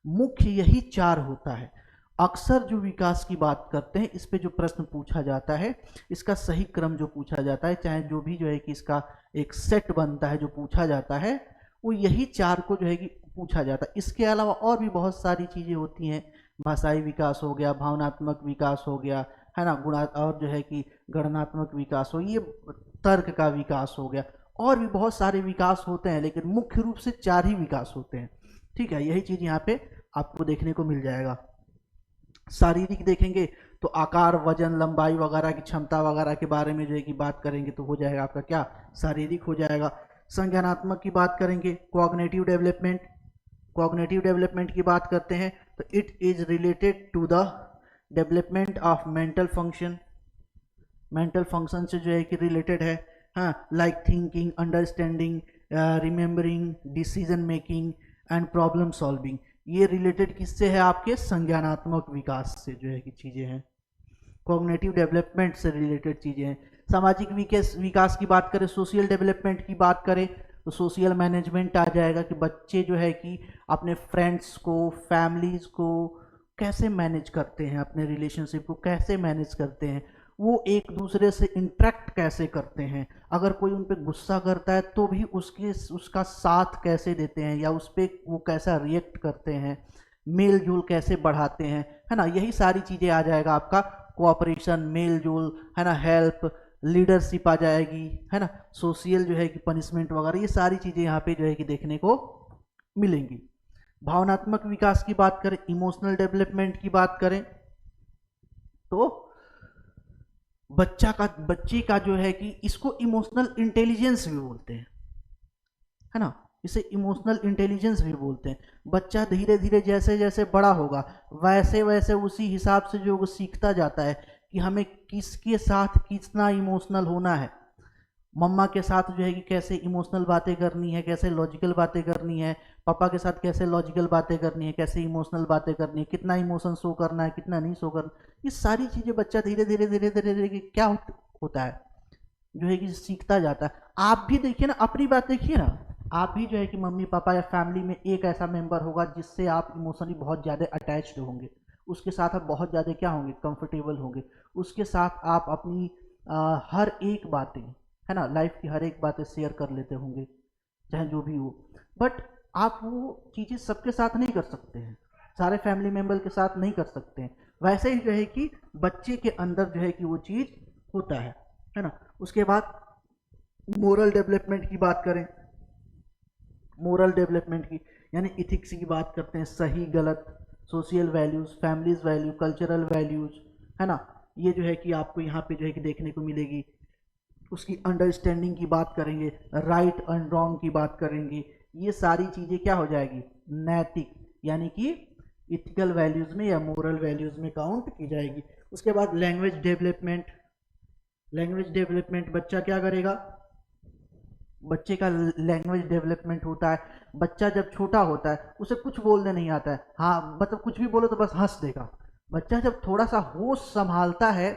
मुख्य यही चार होता है। अक्सर जो विकास की बात करते हैं इस पे जो प्रश्न पूछा जाता है, इसका सही क्रम जो पूछा जाता है, चाहे जो भी जो है कि इसका एक सेट बनता है जो पूछा जाता है, वो यही चार को जो है कि पूछा जाता है। इसके अलावा और भी बहुत सारी चीज़ें होती हैं, भाषाई विकास हो गया, भावनात्मक विकास हो गया, है ना, गुणा और जो है कि गणनात्मक विकास हो, ये तर्क का विकास हो गया, और भी बहुत सारे विकास होते हैं, लेकिन मुख्य रूप से चार ही विकास होते हैं। ठीक है, यही चीज़ यहाँ पे आपको देखने को मिल जाएगा। शारीरिक देखेंगे तो आकार, वजन, लंबाई वगैरह की क्षमता वगैरह के बारे में जो है कि बात करेंगे तो हो जाएगा आपका क्या, शारीरिक हो जाएगा। संज्ञानात्मक की बात करेंगे, कॉग्निटिव डेवलपमेंट, कॉग्निटिव डेवलपमेंट की बात करते हैं तो it is related to the development of mental function, mental function से जो है कि रिलेटेड है, हाँ, like thinking, understanding, remembering, decision making and problem solving. ये रिलेटेड किससे है, आपके संज्ञानात्मक विकास से जो है कि चीज़ें हैं, कॉग्निटिव डेवलपमेंट से रिलेटेड चीज़ें हैं। सामाजिक विकास की बात करें, सोशल डेवलपमेंट की बात करें तो सोशल मैनेजमेंट आ जाएगा कि बच्चे जो है कि अपने फ्रेंड्स को, फैमिलीज को कैसे मैनेज करते हैं, अपने रिलेशनशिप को कैसे मैनेज करते हैं, वो एक दूसरे से इंटरेक्ट कैसे करते हैं, अगर कोई उन पर गुस्सा करता है तो भी उसका साथ कैसे देते हैं या उस पर वो कैसा रिएक्ट करते हैं, मेल जोल कैसे बढ़ाते हैं, है ना, यही सारी चीज़ें आ जाएगा आपका। कोऑपरेशन, मेल जोल, है ना, हेल्प, लीडरशिप आ जाएगी, है ना, सोशल जो है कि पनिशमेंट वगैरह, ये सारी चीज़ें यहाँ पे जो है कि देखने को मिलेंगी। भावनात्मक विकास की बात करें, इमोशनल डेवलपमेंट की बात करें तो बच्चे का जो है कि इसको इमोशनल इंटेलिजेंस भी बोलते हैं, है ना, इसे इमोशनल इंटेलिजेंस भी बोलते हैं। बच्चा धीरे धीरे जैसे जैसे बड़ा होगा वैसे वैसे उसी हिसाब से जो वो सीखता जाता है कि हमें किसके साथ कितना इमोशनल होना है, मम्मा के साथ जो है कि कैसे इमोशनल बातें करनी है, कैसे लॉजिकल बातें करनी है, पापा के साथ कैसे लॉजिकल बातें करनी है, कैसे इमोशनल बातें करनी है, कितना इमोशन शो करना है, कितना नहीं शो करना, ये सारी चीज़ें बच्चा धीरे धीरे धीरे धीरे धीरे क्या होता है जो है कि सीखता जाता है। आप भी देखिए ना, अपनी बात देखिए ना, आप भी जो है कि मम्मी पापा या फैमिली में एक ऐसा मेंबर होगा जिससे आप इमोशनली बहुत ज़्यादा अटैच्ड होंगे, उसके साथ आप बहुत ज़्यादा क्या होंगे, कंफर्टेबल होंगे, उसके साथ आप अपनी हर एक बातें, है ना, लाइफ की हर एक बातें शेयर कर लेते होंगे, चाहे जो भी हो। बट आप वो चीज़ें सबके साथ नहीं कर सकते हैं, सारे फैमिली मेंबर के साथ नहीं कर सकते हैं। वैसे ही जो है कि बच्चे के अंदर जो है कि वो चीज़ होता है ना। उसके बाद मोरल डेवलपमेंट की बात करें, मोरल डेवलपमेंट की यानी इथिक्स की बात करते हैं, सही गलत, social values, families value, cultural values, है ना, ये जो है कि आपको यहाँ पे जो है कि देखने को मिलेगी। उसकी अंडरस्टैंडिंग की बात करेंगे, राइट एंड रॉन्ग की बात करेंगे, ये सारी चीज़ें क्या हो जाएगी, नैतिक यानी कि इथिकल वैल्यूज़ में या मोरल वैल्यूज़ में काउंट की जाएगी। उसके बाद लैंग्वेज डेवलपमेंट, लैंग्वेज डेवलपमेंट बच्चा क्या करेगा, बच्चे का लैंग्वेज डेवलपमेंट होता है। बच्चा जब छोटा होता है उसे कुछ बोलने नहीं आता है, हाँ मतलब कुछ भी बोलो तो बस हंस देगा। बच्चा जब थोड़ा सा होश संभालता है,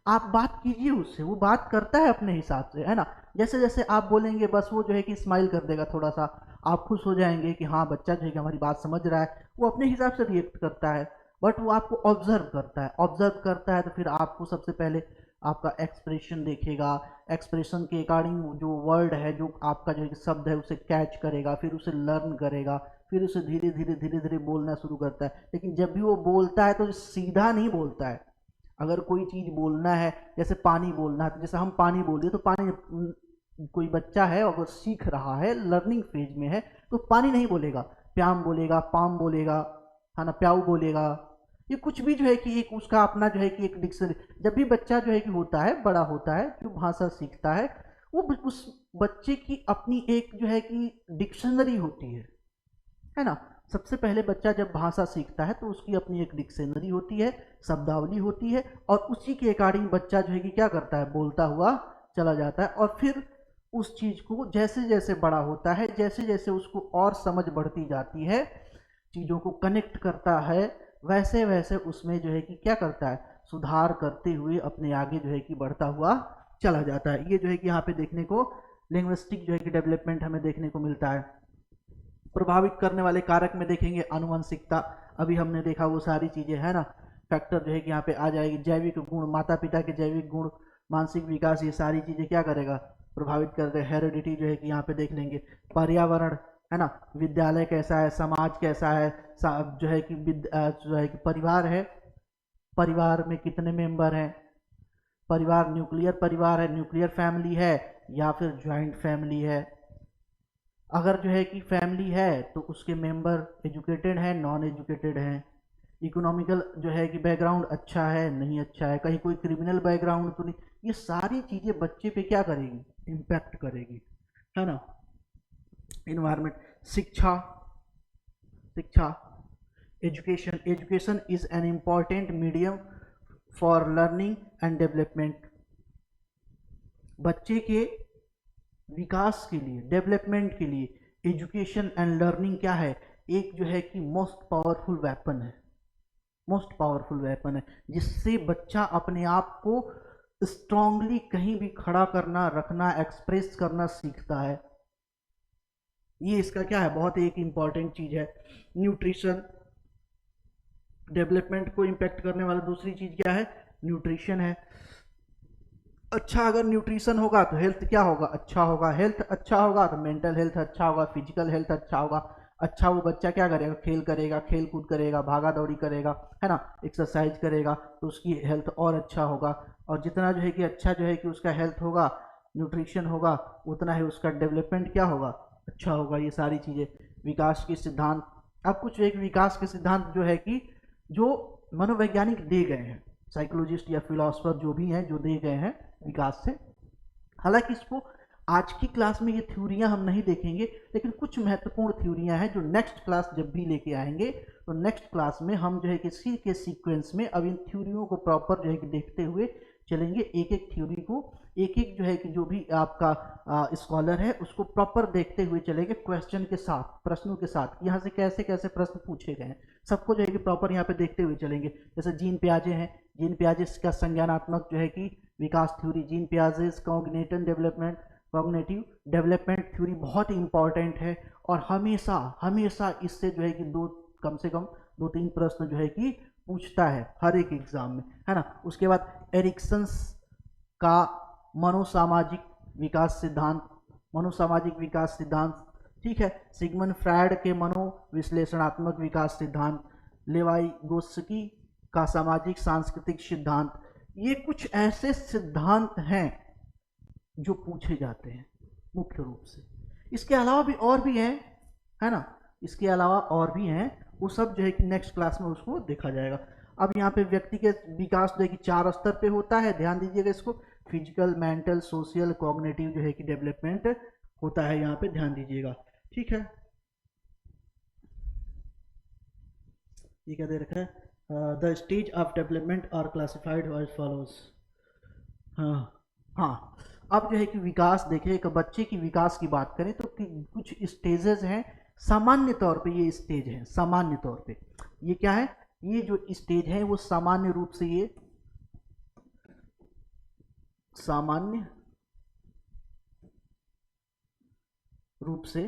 आप बात कीजिए उससे, वो बात करता है अपने हिसाब से, है ना, जैसे जैसे आप बोलेंगे बस वो जो है कि स्माइल कर देगा थोड़ा सा, आप खुश हो जाएंगे कि हाँ बच्चा जो है कि हमारी बात समझ रहा है, वो अपने हिसाब से रिएक्ट करता है। बट वो आपको ऑब्जर्व करता है, ऑब्जर्व करता है तो फिर आपको सबसे पहले आपका एक्सप्रेशन देखेगा, एक्सप्रेशन के अकॉर्डिंग जो वर्ड है, जो आपका जो शब्द है उसे कैच करेगा, फिर उसे लर्न करेगा, फिर उसे धीरे धीरे धीरे धीरे बोलना शुरू करता है। लेकिन जब भी वो बोलता है तो सीधा नहीं बोलता है। अगर कोई चीज़ बोलना है, जैसे पानी बोलना है, तो जैसे हम पानी बोलिए तो पानी, कोई बच्चा है अगर सीख रहा है, लर्निंग फेज में है, तो पानी नहीं बोलेगा, प्याम बोलेगा, पाम बोलेगा, है ना, प्याऊ बोलेगा। ये कुछ भी जो है कि एक उसका अपना जो है कि एक डिक्शनरी, जब भी बच्चा जो है कि होता है, बड़ा होता है, जो भाषा सीखता है, वो उस बच्चे की अपनी एक जो है कि डिक्शनरी होती है ना। सबसे पहले बच्चा जब भाषा सीखता है तो उसकी अपनी एक डिक्शनरी होती है, शब्दावली होती है, और उसी के अकॉर्डिंग बच्चा जो है कि क्या करता है, बोलता हुआ चला जाता है। और फिर उस चीज़ को जैसे जैसे बड़ा होता है, जैसे जैसे उसको और समझ बढ़ती जाती है, चीज़ों को कनेक्ट करता है, वैसे वैसे उसमें जो है कि क्या करता है, सुधार करते हुए अपने आगे जो है कि बढ़ता हुआ चला जाता है। ये जो है कि यहाँ पे देखने को लिंग्विस्टिक जो है कि डेवलपमेंट हमें देखने को मिलता है। प्रभावित करने वाले कारक में देखेंगे आनुवंशिकता, अभी हमने देखा वो सारी चीज़ें, है ना। फैक्टर जो है कि यहाँ पे आ जाएगी, जैविक गुण, माता पिता के जैविक गुण, मानसिक विकास, ये सारी चीज़ें क्या करेगा, प्रभावित करते हैं। हेरिडिटी जो है कि यहाँ पे देख लेंगे। पर्यावरण, है ना, विद्यालय कैसा है, समाज कैसा है, जो है कि जो है कि परिवार है, परिवार में कितने मेंबर हैं, परिवार न्यूक्लियर परिवार है, न्यूक्लियर फैमिली है, या फिर ज्वाइंट फैमिली है। अगर जो है कि फैमिली है तो उसके मेंबर एजुकेटेड हैं, नॉन एजुकेटेड हैं, इकोनॉमिकल जो है कि बैकग्राउंड अच्छा है, नहीं अच्छा है, कहीं कोई क्रिमिनल बैकग्राउंड तो नहीं। ये सारी चीज़ें बच्चे पे क्या करेगी, इम्पैक्ट करेगी, है ना। इन्वायरमेंट, शिक्षा, शिक्षा, education, education is an important medium for learning and development. बच्चे के विकास के लिए, डेवलपमेंट के लिए एजुकेशन एंड लर्निंग क्या है, एक जो है कि मोस्ट पावरफुल वेपन है, मोस्ट पावरफुल वेपन है, जिससे बच्चा अपने आप को स्ट्रांगली कहीं भी खड़ा करना, रखना, एक्सप्रेस करना सीखता है। ये इसका क्या है, बहुत एक इंपॉर्टेंट चीज है। न्यूट्रिशन, डेवलपमेंट को इम्पैक्ट करने वाला दूसरी चीज क्या है, न्यूट्रिशन है। अच्छा अगर न्यूट्रिशन होगा तो हेल्थ क्या होगा, अच्छा होगा। हेल्थ अच्छा होगा तो मेंटल हेल्थ अच्छा होगा, फिजिकल हेल्थ अच्छा होगा। अच्छा वो बच्चा क्या करेगा, खेल करेगा, खेल कूद करेगा, भागा दौड़ी करेगा, है ना, एक्सरसाइज करेगा, तो उसकी हेल्थ और अच्छा होगा। और जितना जो है कि अच्छा जो है कि उसका हेल्थ होगा, न्यूट्रिशन होगा, उतना ही उसका डेवलपमेंट क्या होगा, अच्छा होगा। ये सारी चीज़ें विकास के सिद्धांत। अब कुछ एक विकास के सिद्धांत जो है कि जो मनोवैज्ञानिक दे गए हैं, साइकोलॉजिस्ट या फिलोसफर जो भी हैं, जो दे गए हैं विकास से। हालांकि इसको आज की क्लास में ये थ्योरियां हम नहीं देखेंगे, लेकिन कुछ महत्वपूर्ण थ्योरियां हैं जो नेक्स्ट क्लास जब भी लेके आएंगे, तो नेक्स्ट क्लास में हम जो है कि इसी के सीक्वेंस में अब इन थ्योरियों को प्रॉपर जो है कि देखते हुए चलेंगे। एक एक थ्योरी को, एक एक जो है कि जो भी आपका स्कॉलर है उसको प्रॉपर देखते हुए चलेंगे, क्वेश्चन के साथ, प्रश्नों के साथ, यहाँ से कैसे कैसे प्रश्न पूछे गए हैं, सबको जो है कि प्रॉपर यहाँ पे देखते हुए चलेंगे। जैसे जीन पियाजे हैं, जीन पियाजे का संज्ञानात्मक जो है कि विकास theory, Jean Piaget's cognitive development, cognitive development theory बहुत इंपॉर्टेंट है। और हमेशा हमेशा इससे जो है कि कम से कम 2-3 प्रश्न जो है कि पूछता है हर एक एग्जाम में, है ना। उसके बाद एरिक्सन्स का मनोसामाजिक विकास सिद्धांत, मनोसामाजिक विकास सिद्धांत, ठीक है। सिगमंड फ्रायड के मनोविश्लेषणात्मक विकास सिद्धांत, लेवाई गोस्की का सामाजिक सांस्कृतिक सिद्धांत। ये कुछ ऐसे सिद्धांत हैं जो पूछे जाते हैं मुख्य रूप से। इसके अलावा भी और भी हैं, है ना, इसके अलावा और भी हैं, वो सब जो है कि नेक्स्ट क्लास में उसको देखा जाएगा। अब यहाँ पे व्यक्ति के विकास जो है कि 4 स्तर पे होता है, ध्यान दीजिएगा इसको। फिजिकल, मेंटल, सोशल, कॉग्निटिव जो है कि डेवलपमेंट होता है, यहाँ पे ध्यान दीजिएगा, ठीक है। ये क्या दे रखा है, the stage of development are classified as follows. हाँ हाँ, अब जो है कि विकास देखें, एक बच्चे की विकास की बात करें तो कुछ स्टेजेस हैं। सामान्य तौर पे ये स्टेज है, सामान्य तौर पे ये क्या है, ये जो स्टेज है वो सामान्य रूप से, ये सामान्य रूप से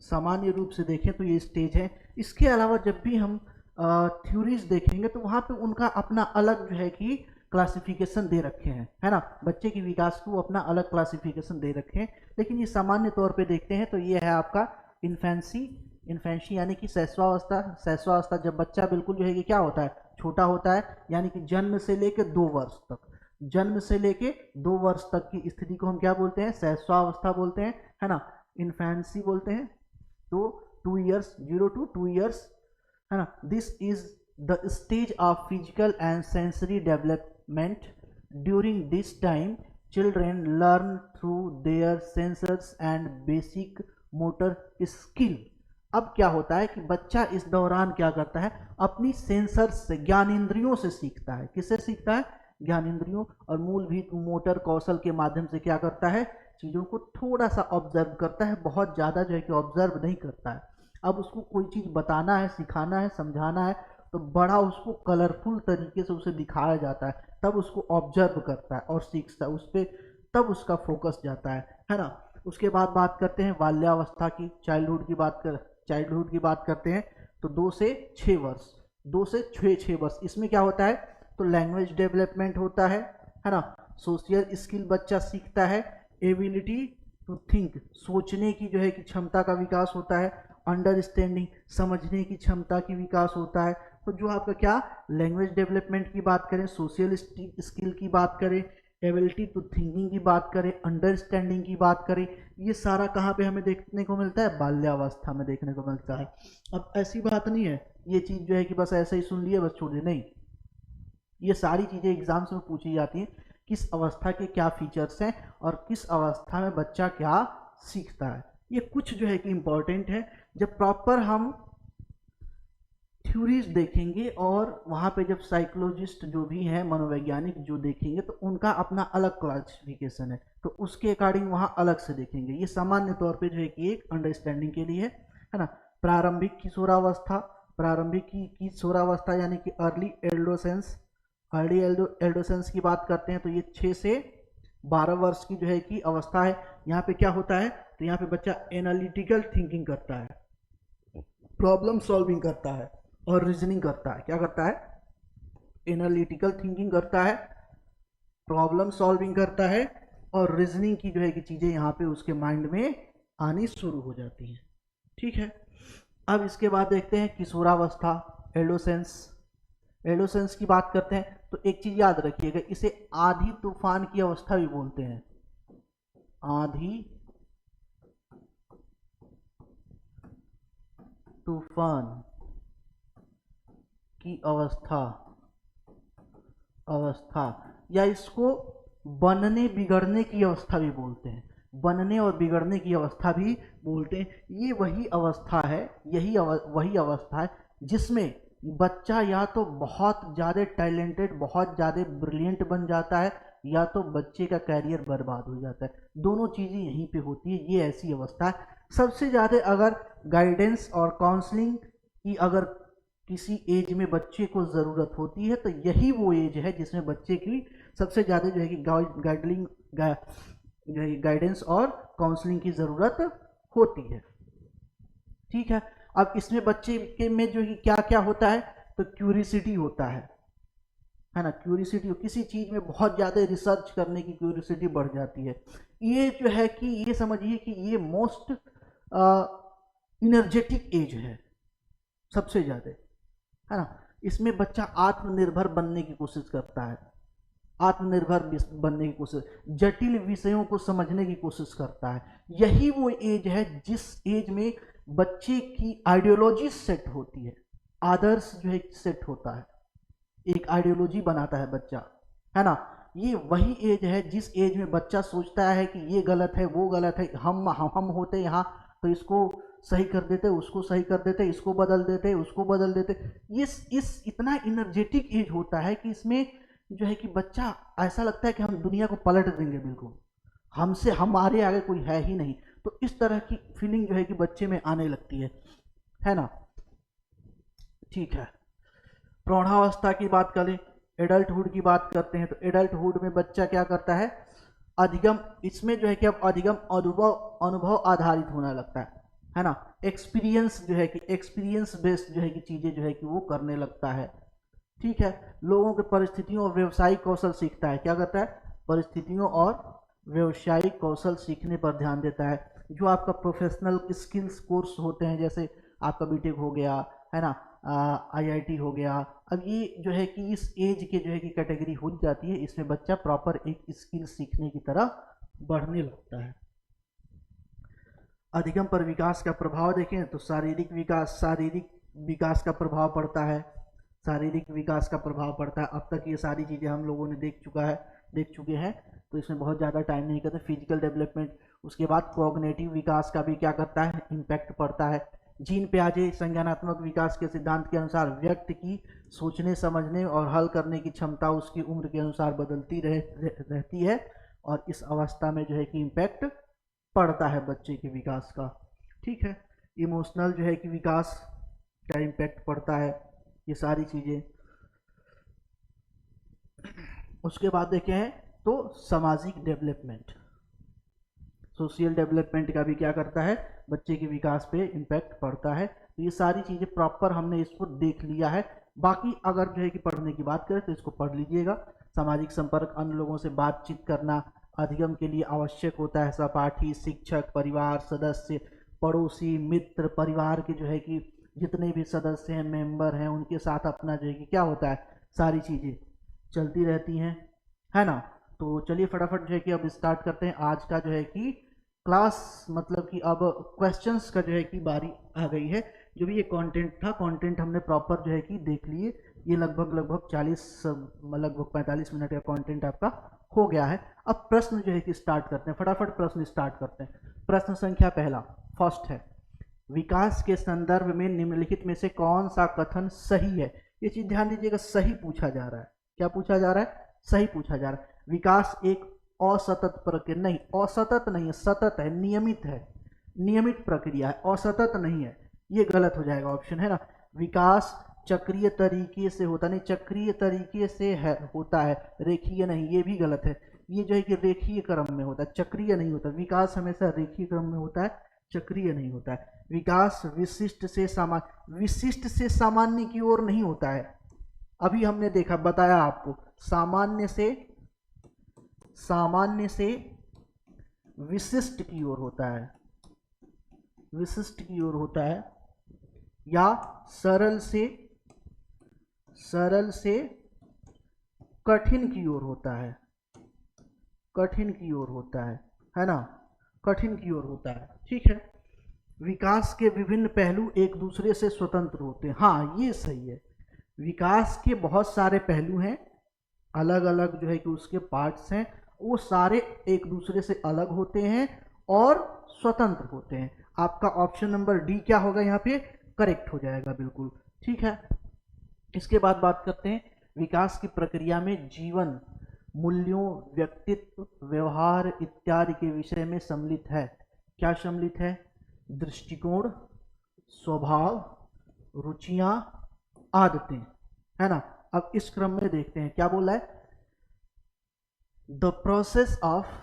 सामान्य रूप से देखें तो ये स्टेज है। इसके अलावा जब भी हम थ्योरीज देखेंगे तो वहाँ पे उनका अपना अलग जो है कि क्लासिफिकेशन दे रखे हैं, है ना। बच्चे के विकास को अपना अलग क्लासिफिकेशन दे रखे हैं, लेकिन ये सामान्य तौर पे देखते हैं तो ये है आपका इन्फेंसी। इन्फेंसी यानी कि शैशवावस्था। शैशवावस्था जब बच्चा बिल्कुल जो है कि क्या होता है, छोटा होता है, यानी कि जन्म से लेके 2 वर्ष तक, जन्म से लेके 2 वर्ष तक की स्थिति को हम क्या बोलते हैं, शैशवावस्था बोलते हैं, है ना, इन्फेंसी बोलते हैं। तो 2 ईयर्स, 0 to 2 ईयर्स, है ना। This is the stage of physical and sensory development. During this time children learn through their sensors and basic motor skill. अब क्या होता है कि बच्चा इस दौरान क्या करता है, अपनी सेंसर्स से, ज्ञानेंद्रियों से सीखता है। किससे सीखता है, ज्ञानेंद्रियों और मूलभूत मोटर कौशल के माध्यम से क्या करता है, चीज़ों को थोड़ा सा ऑब्जर्व करता है, बहुत ज़्यादा जो है कि ऑब्जर्व नहीं करता है। अब उसको कोई चीज़ बताना है, सिखाना है, समझाना है, तो बड़ा उसको कलरफुल तरीके से उसे दिखाया जाता है, तब उसको ऑब्जर्व करता है और सीखता है उस पर, तब उसका फोकस जाता है ना। उसके बाद बात करते हैं बाल्यावस्था की, चाइल्डहुड की बात करते हैं तो 2 से 6 वर्ष, 2 से 6 वर्ष, इसमें क्या होता है, तो लैंग्वेज डेवलपमेंट होता है ना। सोशल स्किल बच्चा सीखता है, एबिलिटी टू थिंक, सोचने की जो है कि क्षमता का विकास होता है, अंडरस्टैंडिंग, समझने की क्षमता की विकास होता है। तो जो आपका क्या, लैंग्वेज डेवलपमेंट की बात करें, सोशल स्किल की बात करें, एबिलिटी टू थिंकिंग की बात करें, अंडरस्टैंडिंग की बात करें, ये सारा कहाँ पे हमें देखने को मिलता है, बाल्यावस्था में देखने को मिलता है। अब ऐसी बात नहीं है ये चीज़ जो है कि बस ऐसे ही सुन लिए बस छोड़ दिए, नहीं, ये सारी चीज़ें एग्जाम्स में पूछी जाती हैं, किस अवस्था के क्या फीचर्स हैं और किस अवस्था में बच्चा क्या सीखता है। ये कुछ जो है कि इम्पोर्टेंट है। जब प्रॉपर हम थ्योरीज देखेंगे और वहाँ पे जब साइकोलॉजिस्ट जो भी हैं, मनोवैज्ञानिक जो देखेंगे, तो उनका अपना अलग क्लासिफिकेशन है, तो उसके अकॉर्डिंग वहाँ अलग से देखेंगे। ये सामान्य तौर पे जो है कि एक अंडरस्टैंडिंग के लिए है ना। प्रारंभिक किशोरावस्था, प्रारंभिक किशोरावस्था यानी कि अर्ली एडोसेंस की बात करते हैं तो ये 6 से 12 वर्ष की जो है कि अवस्था है। यहाँ पे क्या होता है, तो यहाँ पे बच्चा एनालिटिकल थिंकिंग करता है, प्रॉब्लम सॉल्विंग करता है और रीजनिंग करता है। क्या करता है, एनालिटिकल थिंकिंग करता है, प्रॉब्लम सॉल्विंग करता है और रीजनिंग की जो है कि चीज़ें यहाँ पे उसके माइंड में आनी शुरू हो जाती हैं। ठीक है, अब इसके बाद देखते हैं किशोरावस्था, एडोसेंस की बात करते हैं तो एक चीज़ याद रखिएगा, इसे आधी तूफान की अवस्था भी बोलते हैं, आधी तूफान की अवस्था या इसको बनने बिगड़ने की अवस्था भी बोलते हैं, बनने और बिगड़ने की अवस्था भी बोलते हैं। ये वही अवस्था है, वही अवस्था है जिसमें बच्चा या तो बहुत ज़्यादा टैलेंटेड, बहुत ज़्यादा ब्रिलियंट बन जाता है, या तो बच्चे का कैरियर बर्बाद हो जाता है। दोनों चीज़ें यहीं पे होती है, ये ऐसी अवस्था है। सबसे ज़्यादा अगर गाइडेंस और काउंसलिंग की अगर किसी एज में बच्चे को ज़रूरत होती है तो यही वो एज है जिसमें बच्चे की सबसे ज़्यादा जो है कि गाइडेंस और काउंसलिंग की ज़रूरत होती है। ठीक है, अब इसमें बच्चे के में जो क्या क्या होता है, तो क्यूरियोसिटी होता है ना। क्यूरियोसिटी, किसी चीज़ में बहुत ज़्यादा रिसर्च करने की क्यूरियोसिटी बढ़ जाती है। ये जो है कि ये समझिए कि ये मोस्ट इनर्जेटिक एज है सबसे ज़्यादा, है ना। इसमें बच्चा आत्मनिर्भर बनने की कोशिश करता है, आत्मनिर्भर बनने की कोशिश, जटिल विषयों को समझने की कोशिश करता है। यही वो एज है जिस एज में बच्चे की आइडियोलॉजी सेट होती है, आदर्श जो है सेट होता है, एक आइडियोलॉजी बनाता है बच्चा, है ना। ये वही एज है जिस एज में बच्चा सोचता है कि ये गलत है, वो गलत है, हम होते यहाँ तो इसको सही कर देते, उसको सही कर देते, इसको बदल देते, उसको बदल देते। इस इतना एनर्जेटिक एज होता है कि इसमें जो है कि बच्चा ऐसा लगता है कि हम दुनिया को पलट देंगे, बिल्कुल हमसे, हमारे आगे कोई है ही नहीं। तो इस तरह की फीलिंग जो है कि बच्चे में आने लगती है ना। ठीक है, प्रौढ़ावस्था की बात करें, एडल्टहुड की बात करते हैं तो एडल्टहुड में बच्चा क्या करता है, अधिगम, इसमें जो है कि अब अधिगम अनुभव आधारित होने लगता है ना। एक्सपीरियंस जो है कि एक्सपीरियंस बेस्ड जो है कि चीज़ें जो है कि वो करने लगता है। ठीक है, लोगों के परिस्थितियों और व्यवसायिक कौशल सीखता है। क्या करता है? परिस्थितियों और व्यवसायिक कौशल सीखने पर ध्यान देता है। जो आपका प्रोफेशनल स्किल्स कोर्स होते हैं, जैसे आपका बीटेक हो गया, है ना, आईआईटी हो गया, अब ये जो है कि इस एज के जो है कि कैटेगरी हो जाती है, इसमें बच्चा प्रॉपर एक स्किल सीखने की तरह बढ़ने लगता है। अधिगम पर विकास का प्रभाव देखें तो शारीरिक विकास का प्रभाव पड़ता है। शारीरिक विकास का प्रभाव पड़ता है। अब तक ये सारी चीज़ें हम लोगों ने देख चुके हैं, तो इसमें बहुत ज़्यादा टाइम नहीं करते। फिजिकल डेवलपमेंट, उसके बाद कॉग्निटिव विकास का भी क्या करता है? इम्पैक्ट पड़ता है। जीन पियाजे संज्ञानात्मक विकास के सिद्धांत के अनुसार व्यक्ति की सोचने, समझने और हल करने की क्षमता उसकी उम्र के अनुसार बदलती रहती है, और इस अवस्था में जो है कि इम्पैक्ट पड़ता है बच्चे के विकास का। ठीक है, इमोशनल जो है कि विकास का इम्पैक्ट पड़ता है, ये सारी चीज़ें। उसके बाद देखें हैं तो सामाजिक डेवलपमेंट, सोशल डेवलपमेंट का भी क्या करता है? बच्चे के विकास पे इम्पैक्ट पड़ता है। तो ये सारी चीज़ें प्रॉपर हमने इसको देख लिया है। बाकी अगर जो है कि पढ़ने की बात करें तो इसको पढ़ लीजिएगा। सामाजिक संपर्क, अन्य लोगों से बातचीत करना अधिगम के लिए आवश्यक होता है। सहपाठी, शिक्षक, परिवार सदस्य, पड़ोसी, मित्र, परिवार के जो है कि जितने भी सदस्य हैं, मेंबर हैं, उनके साथ अपना जो है कि क्या होता है? सारी चीज़ें चलती रहती हैं, है ना। तो चलिए फटाफट जो है कि अब स्टार्ट करते हैं आज का जो है कि क्लास, मतलब कि अब क्वेश्चंस का जो है कि बारी आ गई है। जो भी ये कंटेंट था, कंटेंट हमने प्रॉपर जो है कि देख लिए। ये लगभग 45 मिनट का कंटेंट आपका हो गया है। अब प्रश्न जो है कि स्टार्ट करते हैं, फटाफट प्रश्न स्टार्ट करते हैं। प्रश्न संख्या पहला, फर्स्ट है, विकास के संदर्भ में निम्नलिखित में से कौन सा कथन सही है? ये चीज ध्यान दीजिएगा, सही पूछा जा रहा है। क्या पूछा जा रहा है? सही पूछा जा रहा है। विकास एक असतत प्रक्रिया नहीं, असतत नहीं है, सतत है, नियमित है, नियमित प्रक्रिया है, असतत नहीं है, ये गलत हो जाएगा ऑप्शन, है ना। विकास चक्रीय तरीके से होता नहीं, चक्रीय तरीके से है होता है, रेखीय नहीं, ये भी गलत है। ये जो है कि रेखीय क्रम में होता है, चक्रीय नहीं होता। विकास हमेशा रेखीय क्रम में होता है, चक्रीय नहीं होता है। विकास विशिष्ट से सामान्य की ओर नहीं होता है। अभी हमने देखा, बताया आपको, सामान्य से विशिष्ट की ओर होता है, विशिष्ट की ओर होता है, या सरल से कठिन की ओर होता है, कठिन की ओर होता है ना, कठिन की ओर होता है। ठीक है, विकास के विभिन्न पहलू एक दूसरे से स्वतंत्र होते हैं। हाँ, ये सही है। विकास के बहुत सारे पहलू हैं, अलग अलग जो है कि उसके पार्ट्स हैं, वो सारे एक दूसरे से अलग होते हैं और स्वतंत्र होते हैं। आपका ऑप्शन नंबर डी क्या होगा यहाँ पे? करेक्ट हो जाएगा, बिल्कुल ठीक है। इसके बाद बात करते हैं, विकास की प्रक्रिया में जीवन मूल्यों, व्यक्तित्व, व्यवहार इत्यादि के विषय में सम्मिलित है। क्या सम्मिलित है? दृष्टिकोण, स्वभाव, रुचियां, आदतें, है ना। अब इस क्रम में देखते हैं क्या बोला है। The process of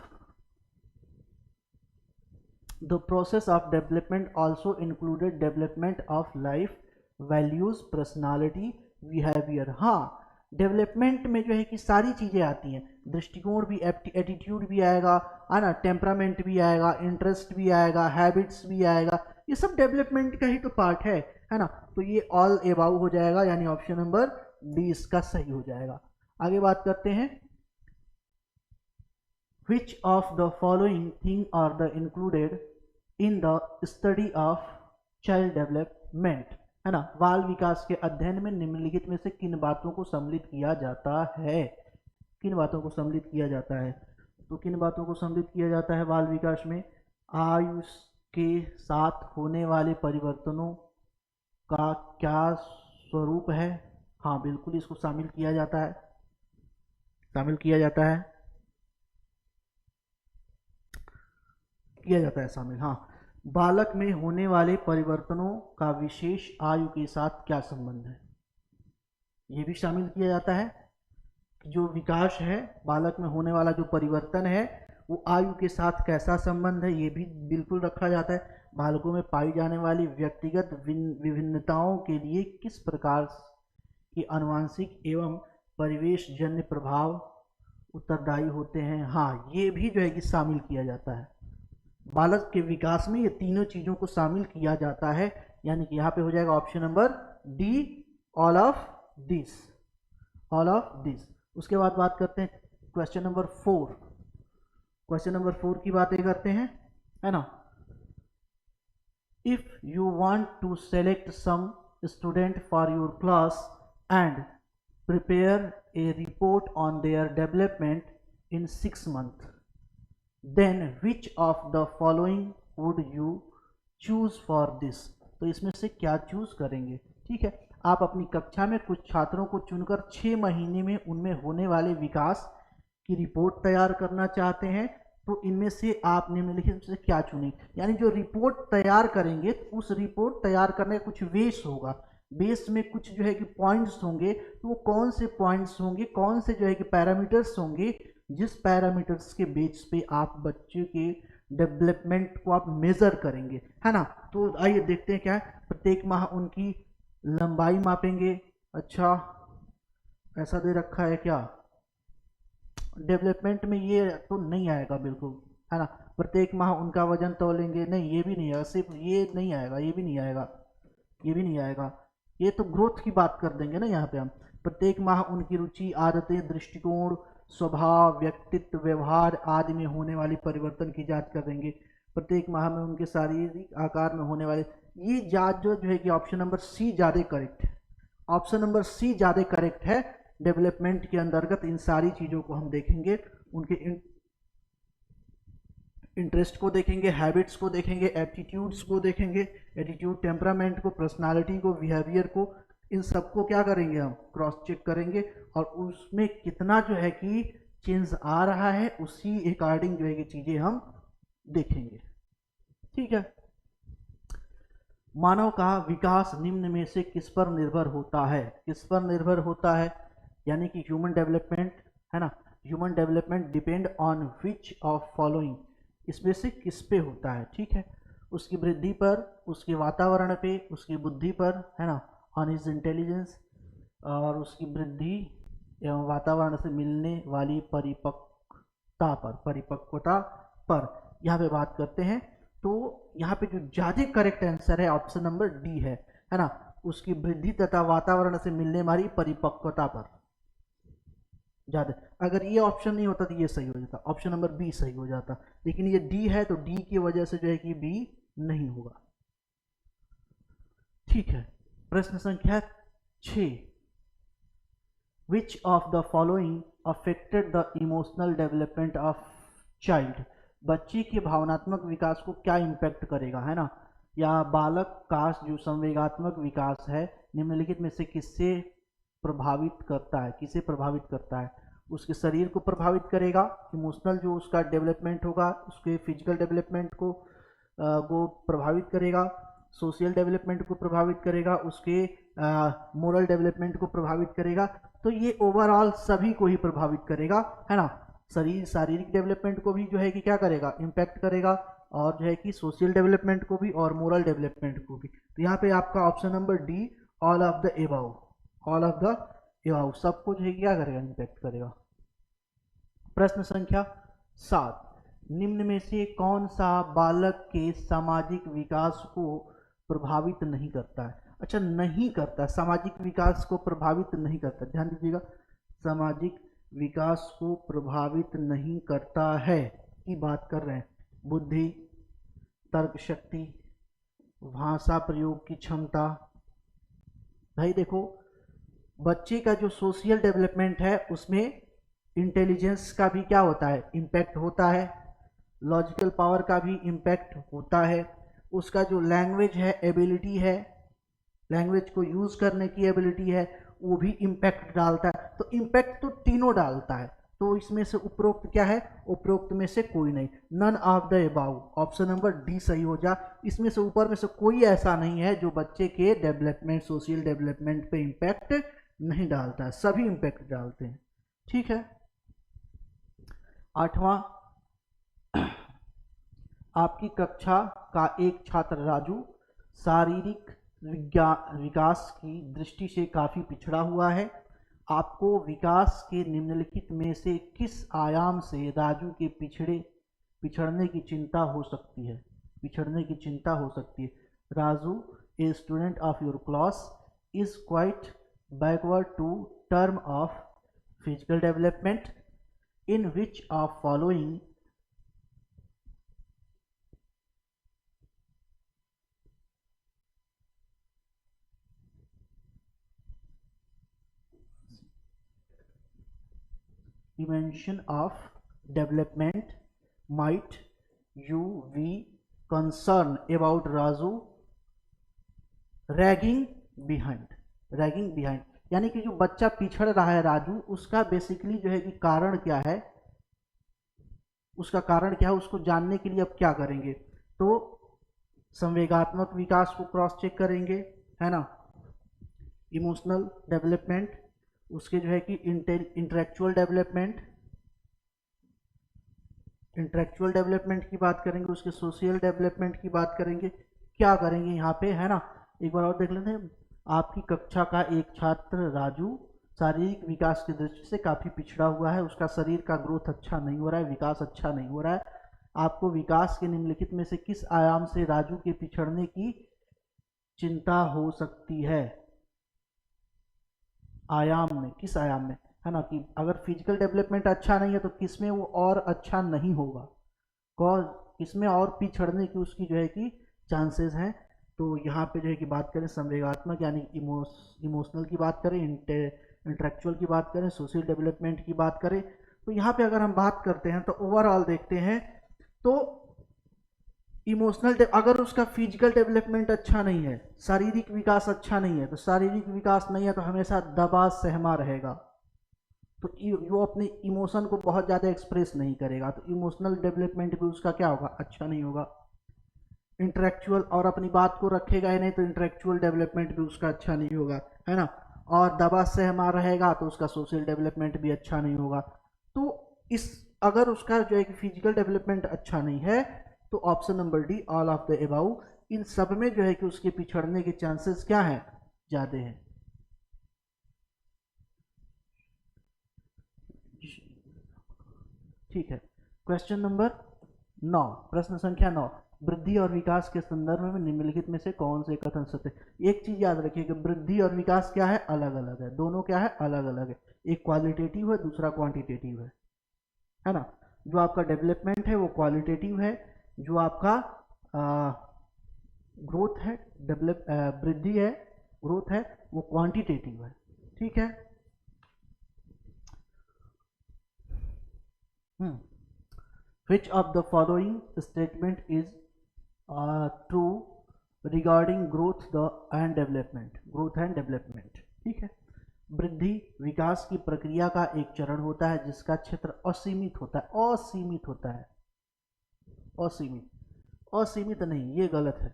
development also included development of life, values, personality, behaviour. हाँ, डेवलपमेंट में जो है कि सारी चीज़ें आती हैं, दृष्टिकोण भी, एटीट्यूड भी आएगा, है ना, टेम्परामेंट भी आएगा, इंटरेस्ट भी आएगा, हैबिट्स भी आएगा, ये सब डेवलपमेंट का ही तो पार्ट है ना। तो ये ऑल एबाउ हो जाएगा, यानी ऑप्शन नंबर डी इसका सही हो जाएगा। आगे बात करते हैं, which of the following thing are the included in the study of child development, है ना। बाल विकास के अध्ययन में निम्नलिखित में से किन बातों को सम्मिलित किया जाता है? किन बातों को सम्मिलित किया जाता है? तो किन बातों को सम्मिलित किया जाता है बाल विकास में? आयु के साथ होने वाले परिवर्तनों का क्या स्वरूप है? हाँ, बिल्कुल इसको शामिल किया जाता है, शामिल किया जाता है, शामिल। हाँ, बालक में होने वाले परिवर्तनों का विशेष आयु के साथ क्या संबंध है? ये भी शामिल किया जाता है। जो विकास है, बालक में होने वाला जो परिवर्तन है, वो आयु के साथ कैसा संबंध है, ये भी बिल्कुल रखा जाता है। बालकों में पाई जाने वाली व्यक्तिगत विभिन्नताओं के लिए किस प्रकार के आनुवंशिक एवं परिवेश जन्य प्रभाव उत्तरदायी होते हैं। हाँ, ये भी जो है कि शामिल किया जाता है। बालक के विकास में ये तीनों चीज़ों को शामिल किया जाता है, यानी कि यहाँ पे हो जाएगा option number D, all of this, all of this. उसके बाद बात करते हैं क्वेश्चन नंबर 4। क्वेश्चन नंबर 4 की बातें करते हैं, है ना। If you want to select some student for your class and prepare a report on their development in 6 months, then which of the following would you choose for this। तो इसमें से क्या चूज करेंगे। ठीक है, आप अपनी कक्षा में कुछ छात्रों को चुनकर 6 महीने में उनमें होने वाले विकास की रिपोर्ट तैयार करना चाहते हैं, तो इनमें से आप निम्नलिखित में से क्या चुनेंगे। यानी जो रिपोर्ट तैयार करेंगे, उस रिपोर्ट तैयार करने का कुछ बेस होगा, बेस में कुछ जो है कि पॉइंट्स होंगे, तो वो कौन से पॉइंट्स होंगे, कौन से जो है कि पैरामीटर्स होंगे, जिस पैरामीटर्स के बेस पे आप बच्चे के डेवलपमेंट को आप मेजर करेंगे, है ना। तो आइए देखते हैं क्या है। प्रत्येक माह उनकी लंबाई मापेंगे। अच्छा, ऐसा दे रखा है क्या, डेवलपमेंट में ये तो नहीं आएगा बिल्कुल, है ना। प्रत्येक माह उनका वजन तौलेंगे, नहीं ये भी नहीं आएगा, सिर्फ ये नहीं आएगा, ये भी नहीं आएगा, ये भी नहीं आएगा, ये तो ग्रोथ की बात कर देंगे ना यहाँ पे हम। प्रत्येक माह उनकी रुचि, आदतें, दृष्टिकोण, स्वभाव, व्यक्तित्व, व्यवहार आदि में होने वाली परिवर्तन की जांच कर देंगे। प्रत्येक माह में उनके शारीरिक आकार में होने वाले, ये जांच जो है कि ऑप्शन नंबर सी ज़्यादा करेक्ट है, ऑप्शन नंबर सी ज़्यादा करेक्ट है। डेवलपमेंट के अंतर्गत इन सारी चीज़ों को हम देखेंगे, उनके इंटरेस्ट को देखेंगे, हैबिट्स को देखेंगे, एटीट्यूड्स को देखेंगे, एटीट्यूड, टेम्परामेंट को, पर्सनालिटी को, बिहेवियर को, इन सबको क्या करेंगे हम क्रॉस चेक करेंगे, और उसमें कितना जो है कि चेंज आ रहा है उसी अकॉर्डिंग जो है कि चीज़ें हम देखेंगे। ठीक है, मानव का विकास निम्न में से किस पर निर्भर होता है, किस पर निर्भर होता है, यानी कि ह्यूमन डेवलपमेंट, है ना। Human development depend on which of following, इसमें से किस पे होता है। ठीक है, उसकी वृद्धि पर, उसके वातावरण पे, उसकी बुद्धि पर, है ना, ऑन हिज इंटेलिजेंस, और उसकी वृद्धि एवं वातावरण से मिलने वाली परिपक्वता पर, परिपक्वता पर यहाँ पे बात करते हैं। तो यहाँ पे जो ज़्यादा करेक्ट आंसर है ऑप्शन नंबर डी है ना, उसकी वृद्धि तथा वातावरण से मिलने वाली परिपक्वता पर ज़्यादा। अगर ये ऑप्शन नहीं होता तो ये सही हो जाता, ऑप्शन नंबर बी सही हो जाता, लेकिन ये डी है तो डी की वजह से जो है कि बी नहीं होगा। ठीक है, प्रश्न संख्या 6, विच of the following affected the emotional development of child, बच्चे के भावनात्मक विकास को क्या इम्पैक्ट करेगा, है ना, या बालक का जो संवेगात्मक विकास है निम्नलिखित में से किससे प्रभावित करता है, किसे प्रभावित करता है। उसके शरीर को प्रभावित करेगा, इमोशनल जो उसका डेवलपमेंट होगा, उसके फिजिकल डेवलपमेंट को प्रभावित करेगा, सोशल डेवलपमेंट को प्रभावित करेगा, उसके मोरल डेवलपमेंट को प्रभावित करेगा। तो ये ओवरऑल सभी को ही प्रभावित करेगा, है ना। शारीरिक डेवलपमेंट को भी जो है कि क्या करेगा, इम्पैक्ट करेगा, और जो है कि सोशल डेवलपमेंट को भी और मोरल डेवलपमेंट को भी। तो यहाँ पे आपका option number D, all of the above, all of the above, सबको जो है क्या करेगा, इम्पैक्ट करेगा। प्रश्न संख्या 7, निम्न में से कौन सा बालक के सामाजिक विकास को प्रभावित नहीं करता है। अच्छा, नहीं करता, सामाजिक विकास को प्रभावित नहीं करता, ध्यान दीजिएगा, सामाजिक विकास को प्रभावित नहीं करता है की बात कर रहे हैं। बुद्धि, तर्क शक्ति, भाषा प्रयोग की क्षमता। भाई देखो, बच्चे का जो सोशल डेवलपमेंट है उसमें इंटेलिजेंस का भी क्या होता है, इम्पैक्ट होता है, लॉजिकल पावर का भी इम्पैक्ट होता है, उसका जो लैंग्वेज है, एबिलिटी है, लैंग्वेज को यूज करने की एबिलिटी है, वो भी इम्पैक्ट डालता है। तो इम्पैक्ट तो तीनों डालता है। तो इसमें से उपरोक्त क्या है, उपरोक्त में से कोई नहीं, none of the above, option number D सही हो जा। इसमें से ऊपर में से कोई ऐसा नहीं है जो बच्चे के डेवलपमेंट, सोशल डेवलपमेंट पे इम्पैक्ट नहीं डालता है, सभी इम्पैक्ट डालते हैं। ठीक है, 8वां, आपकी कक्षा का एक छात्र राजू शारीरिक विकास की दृष्टि से काफ़ी पिछड़ा हुआ है। आपको विकास के निम्नलिखित में से किस आयाम से राजू के पिछड़ने की चिंता हो सकती है? पिछड़ने की चिंता हो सकती है। Raju, a student of your class, is quite backward to term of physical development, in which of following dimension of development might you be concerned about Raju ragging behind? यानी कि जो बच्चा पिछड़ रहा है राजू, उसका बेसिकली जो है कि कारण क्या है, उसका कारण क्या है, उसको जानने के लिए अब क्या करेंगे? तो संवेगात्मक विकास को क्रॉस चेक करेंगे, है ना, इमोशनल डेवलपमेंट, उसके जो है कि इंटेलेक्चुअल डेवलपमेंट की बात करेंगे, उसके सोशल डेवलपमेंट की बात करेंगे, क्या करेंगे यहाँ पे, है ना। एक बार और देख लेते हैं। आपकी कक्षा का एक छात्र राजू शारीरिक विकास की दृष्टि से काफ़ी पिछड़ा हुआ है, उसका शरीर का ग्रोथ अच्छा नहीं हो रहा है, विकास अच्छा नहीं हो रहा है। आपको विकास के निम्नलिखित में से किस आयाम से राजू के पिछड़ने की चिंता हो सकती है? आयाम में, किस आयाम में, है ना, कि अगर फिजिकल डेवलपमेंट अच्छा नहीं है तो किस में वो और अच्छा नहीं होगा, कॉज किसमें और पिछड़ने की उसकी जो है कि चांसेस हैं। तो यहाँ पे जो है कि बात करें संवेगात्मक यानी इमोशनल की बात करें, इंटेलेक्चुअल की बात करें, सोशल डेवलपमेंट की बात करें, तो यहाँ पे अगर हम बात करते हैं तो ओवरऑल देखते हैं तो इमोशनल, अगर उसका फिजिकल डेवलपमेंट अच्छा नहीं है, शारीरिक विकास अच्छा नहीं है, तो शारीरिक विकास नहीं है तो हमेशा दबा सहमा रहेगा, तो वो अपने इमोशन को बहुत ज़्यादा एक्सप्रेस नहीं करेगा, तो इमोशनल डेवलपमेंट भी उसका क्या होगा, अच्छा नहीं होगा। इंटेलेक्चुअल और अपनी बात को रखेगा ही नहीं तो इंटेलेक्चुअल डेवलपमेंट भी उसका अच्छा नहीं होगा, है ना। और दबा सहमा रहेगा तो उसका सोशल डेवलपमेंट भी अच्छा नहीं होगा। तो इस अगर उसका जो है कि फिजिकल डेवलपमेंट अच्छा नहीं है तो option number D, all of the above, इन सब में जो है कि उसके पिछड़ने के चांसेस क्या हैं, ज़्यादा हैं। ठीक है, क्वेश्चन नंबर 9, प्रश्न संख्या 9, वृद्धि और विकास के संदर्भ में निम्नलिखित में से कौन से कथन सत्य? एक चीज याद रखिए कि वृद्धि और विकास क्या है, अलग अलग है, दोनों क्या है, अलग अलग है। एक क्वालिटेटिव है, दूसरा क्वांटिटेटिव है ना। जो आपका डेवलपमेंट है वो क्वालिटेटिव है, जो आपका ग्रोथ है, डेवलप वृद्धि है, ग्रोथ है, वो क्वांटिटेटिव है। ठीक है। Which of the following statement is true regarding growth and development? Growth and development, ठीक है। वृद्धि विकास की प्रक्रिया का एक चरण होता है जिसका क्षेत्र असीमित होता है, असीमित होता है, असीमित नहीं, ये गलत है।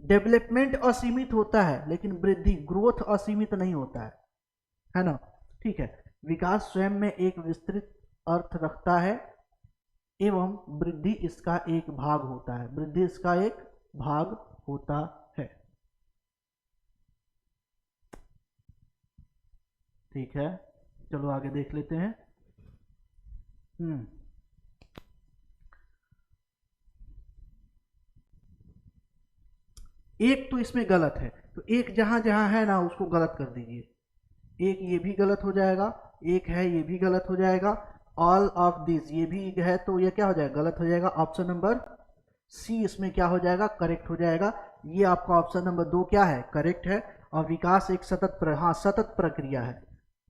डेवलपमेंट असीमित होता है लेकिन वृद्धि, ग्रोथ असीमित नहीं होता है ना। ठीक है। विकास स्वयं में एक विस्तृत अर्थ रखता है एवं वृद्धि इसका एक भाग होता है, वृद्धि इसका एक भाग होता है। ठीक है, चलो आगे देख लेते हैं। एक तो इसमें गलत है, तो एक जहां जहां है ना उसको गलत कर दीजिए। एक ये भी गलत हो जाएगा, एक है ये भी गलत हो जाएगा, ऑल ऑफ दिस ये भी है, तो ये क्या हो जाएगा, गलत हो जाएगा। ऑप्शन नंबर सी इसमें क्या हो जाएगा, करेक्ट हो जाएगा। ये आपका ऑप्शन नंबर 2 क्या है, करेक्ट है। और विकास एक सतत प्रक्रिया है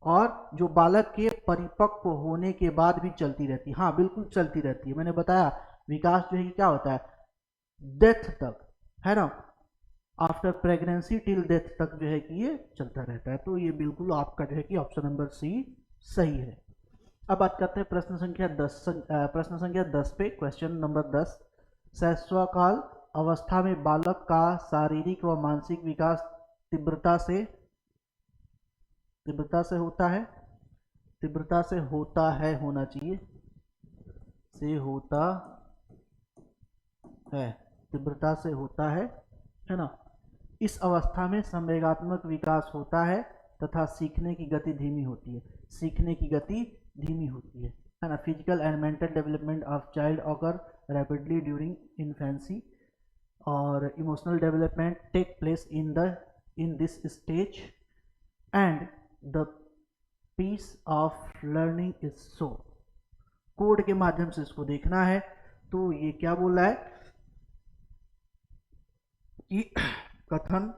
और जो बालक के परिपक्व होने के बाद भी चलती रहती है। हाँ बिल्कुल चलती रहती है, मैंने बताया विकास जो है क्या होता है, डेथ तक, है ना, आफ्टर प्रेगनेंसी टिल डेथ तक जो है कि ये चलता रहता है। तो ये बिल्कुल आपका जो है कि ऑप्शन नंबर सी सही है। अब बात करते हैं प्रश्न संख्या 10 पे, क्वेश्चन नंबर 10, शैशवकाल अवस्था में बालक का शारीरिक व मानसिक विकास तीव्रता से होता है, होना चाहिए, से होता है, तीव्रता से होता है ना। इस अवस्था में संवेगात्मक विकास होता है तथा सीखने की गति धीमी होती है, सीखने की गति धीमी होती है ना। Physical and mental development of child occur rapidly during infancy और emotional development take place in this stage and the pace of learning is so. Code के माध्यम से इसको देखना है। तो ये क्या बोल रहा है कि कथन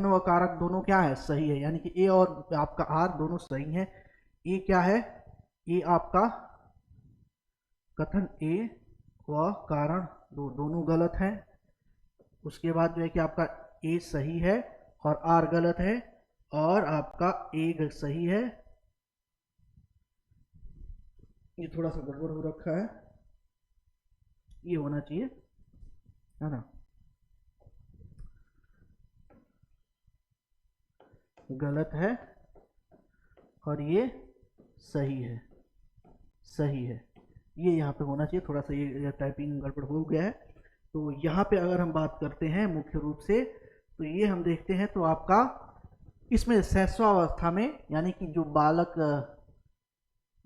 व कारक दोनों क्या है, सही है, यानी कि ए और आपका आर दोनों सही है। ए क्या है, ए आपका कथन ए व कारण दोनों गलत है। उसके बाद जो है कि आपका ए सही है और आर गलत है, और आपका ए सही है। ये थोड़ा सा गड़बड़ हो रखा है, ये होना चाहिए, है ना, गलत है और ये सही है, सही है, ये यहाँ पे होना चाहिए। थोड़ा सा ये टाइपिंग गड़बड़ हो गया है। तो यहाँ पे अगर हम बात करते हैं मुख्य रूप से, तो ये हम देखते हैं तो आपका इसमें शैशवावस्था में, यानी कि जो बालक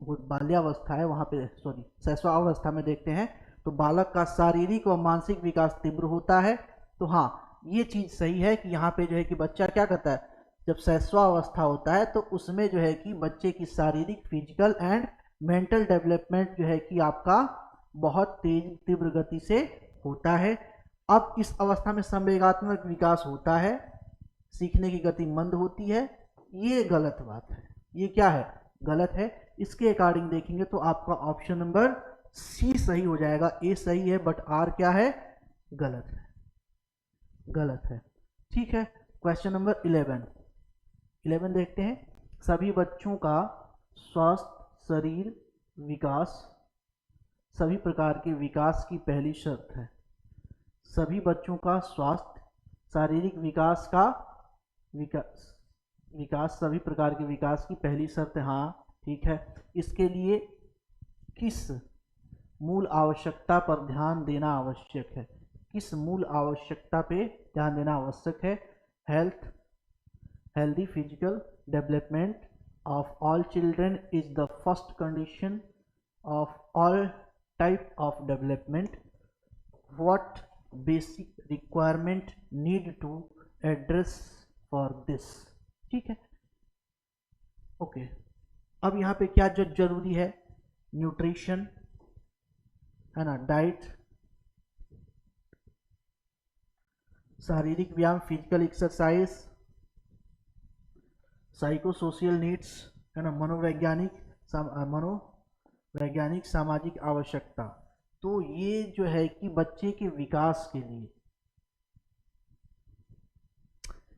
बाल्यावस्था है वहाँ पे, सॉरी शैशवावस्था में देखते हैं तो बालक का शारीरिक और मानसिक विकास तीव्र होता है। तो हाँ, ये चीज़ सही है कि यहाँ पे जो है कि बच्चा क्या करता है, जब शैशवावस्था होता है तो उसमें जो है कि बच्चे की शारीरिक, फिजिकल एंड मेंटल डेवलपमेंट जो है कि आपका बहुत तेज तीव्र गति से होता है। अब इस अवस्था में संवेगात्मक विकास होता है, सीखने की गति मंद होती है, ये गलत बात है। ये क्या है, गलत है। इसके अकॉर्डिंग देखेंगे तो आपका ऑप्शन नंबर सी सही हो जाएगा। ए सही है बट आर क्या है, गलत है, गलत है। ठीक है, क्वेश्चन नंबर 11 देखते हैं। सभी बच्चों का स्वस्थ शरीर विकास सभी प्रकार के विकास की पहली शर्त है। सभी बच्चों का स्वास्थ्य शारीरिक विकास का विकास सभी प्रकार के विकास की पहली शर्त है। हाँ ठीक है। इसके लिए किस मूल आवश्यकता पर ध्यान देना आवश्यक है, किस मूल आवश्यकता पे ध्यान देना आवश्यक है। Healthy physical development of all children is the first condition of all type of development. What basic requirement need to address for this? ठीक है, ओके। अब यहाँ पे क्या जरूरी है, न्यूट्रिशन है ना, डाइट, शारीरिक व्यायाम physical exercise, psycho social needs है ना, मनोवैज्ञानिक सामाजिक आवश्यकता। तो ये जो है कि बच्चे के विकास के लिए,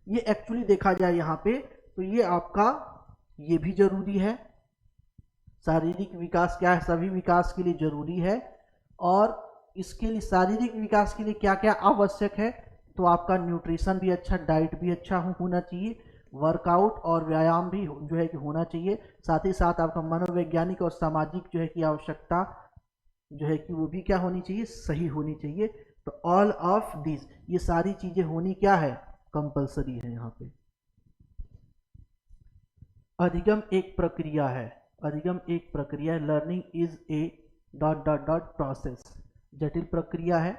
ये एक्चुअली देखा जाए यहाँ पे तो ये आपका ये भी जरूरी है। शारीरिक विकास क्या है, सभी विकास के लिए जरूरी है। और इसके लिए शारीरिक विकास के लिए क्या क्या आवश्यक है, तो आपका न्यूट्रिशन भी अच्छा, डाइट भी अच्छा होना चाहिए, वर्कआउट और व्यायाम भी जो है कि होना चाहिए। साथ ही साथ आपका मनोवैज्ञानिक और सामाजिक जो है कि आवश्यकता जो है कि वो भी क्या होनी चाहिए, सही होनी चाहिए। तो ऑल ऑफ दिस, ये सारी चीजें होनी क्या है, कंपलसरी है। यहाँ पे अधिगम एक प्रक्रिया है, अधिगम एक प्रक्रिया है। Learning is a dot dot dot process, जटिल प्रक्रिया है,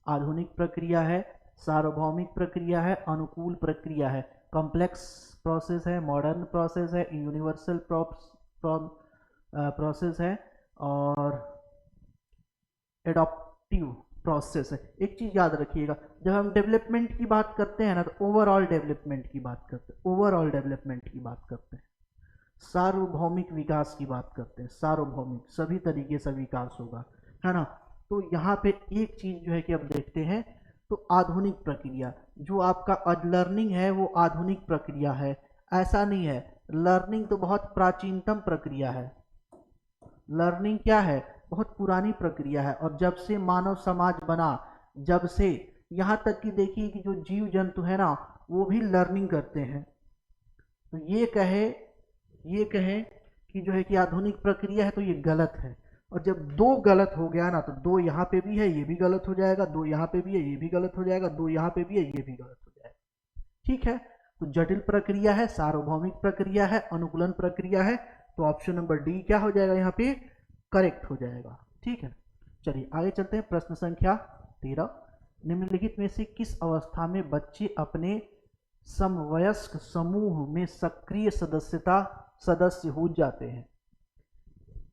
आधुनिक प्रक्रिया है, सार्वभौमिक प्रक्रिया है, अनुकूल प्रक्रिया है, कॉम्प्लेक्स प्रोसेस है, मॉडर्न प्रोसेस है, यूनिवर्सल प्रोसेस है और एडॉप्टिव प्रोसेस है। एक चीज याद रखिएगा, जब हम डेवलपमेंट की बात करते हैं ना तो ओवरऑल डेवलपमेंट की बात करते हैं, ओवरऑल डेवलपमेंट की बात करते हैं, सार्वभौमिक विकास की बात करते हैं। सार्वभौमिक सभी तरीके से विकास होगा, है ना। तो यहाँ पे एक चीज जो है कि अब देखते हैं, तो आधुनिक प्रक्रिया, जो आपका लर्निंग है वो आधुनिक प्रक्रिया है, ऐसा नहीं है। लर्निंग तो बहुत प्राचीनतम प्रक्रिया है, लर्निंग क्या है, बहुत पुरानी प्रक्रिया है। और जब से मानव समाज बना, जब से यहाँ तक कि देखिए कि जो जीव जंतु है ना वो भी लर्निंग करते हैं। तो ये कहे कि जो है कि आधुनिक प्रक्रिया है तो ये गलत है। और जब दो गलत हो गया ना, तो दो यहाँ पे भी है ये भी गलत हो जाएगा, दो यहाँ पे भी है ये भी गलत हो जाएगा, दो यहाँ पे भी है ये भी गलत हो जाएगा। ठीक है, तो जटिल प्रक्रिया है, सार्वभौमिक प्रक्रिया है, अनुकूलन प्रक्रिया है, तो ऑप्शन नंबर डी क्या हो जाएगा यहाँ पे, करेक्ट हो जाएगा। ठीक है, चलिए आगे चलते हैं। प्रश्न संख्या 13, निम्नलिखित में से किस अवस्था में बच्चे अपने समवयस्क समूह में सक्रिय सदस्य हो जाते हैं?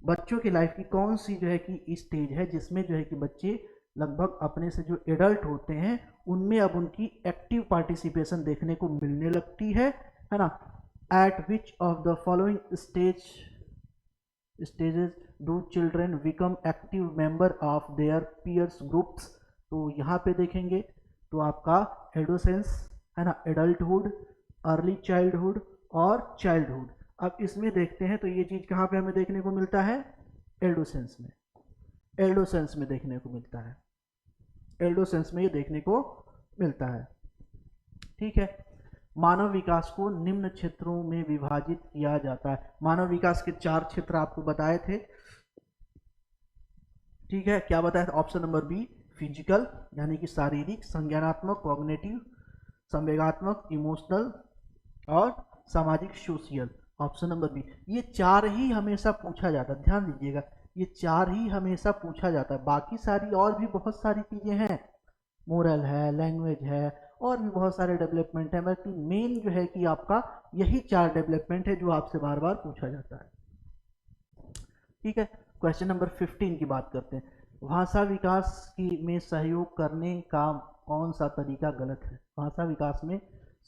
बच्चों की लाइफ की कौन सी जो है कि स्टेज है जिसमें जो है कि बच्चे लगभग अपने से जो एडल्ट होते हैं उनमें अब उनकी एक्टिव पार्टिसिपेशन देखने को मिलने लगती है ना। At which of the following stages do children become active member of their peers groups? तो यहाँ पे देखेंगे तो आपका एडोसेंस है ना, एडल्टहुड, अर्ली चाइल्डहुड और चाइल्डहुड। अब इसमें देखते हैं तो ये चीज़ कहाँ पे हमें देखने को मिलता है, एडोसेंस में, एडोसेंस में देखने को मिलता है, एडोसेंस में ये देखने को मिलता है। ठीक है, मानव विकास को निम्न क्षेत्रों में विभाजित किया जाता है। मानव विकास के 4 क्षेत्र आपको बताए थे। ठीक है, क्या बताया था? ऑप्शन नंबर बी, फिजिकल यानी कि शारीरिक, संज्ञानात्मक कॉग्निटिव, संवेगात्मक इमोशनल और सामाजिक सोशियल। ऑप्शन नंबर बी, ये 4 ही हमेशा पूछा जाता है, ध्यान दीजिएगा, ये 4 ही हमेशा पूछा जाता है। बाकी सारी और भी बहुत सारी चीजें हैं, मोरल है, लैंग्वेज है और भी बहुत सारे डेवलपमेंट है, बट मेन जो है कि आपका यही 4 डेवलपमेंट है जो आपसे बार बार पूछा जाता है। ठीक है, क्वेश्चन नंबर 15 की बात करते हैं। भाषा विकास में सहयोग करने का कौन सा तरीका गलत है? भाषा विकास में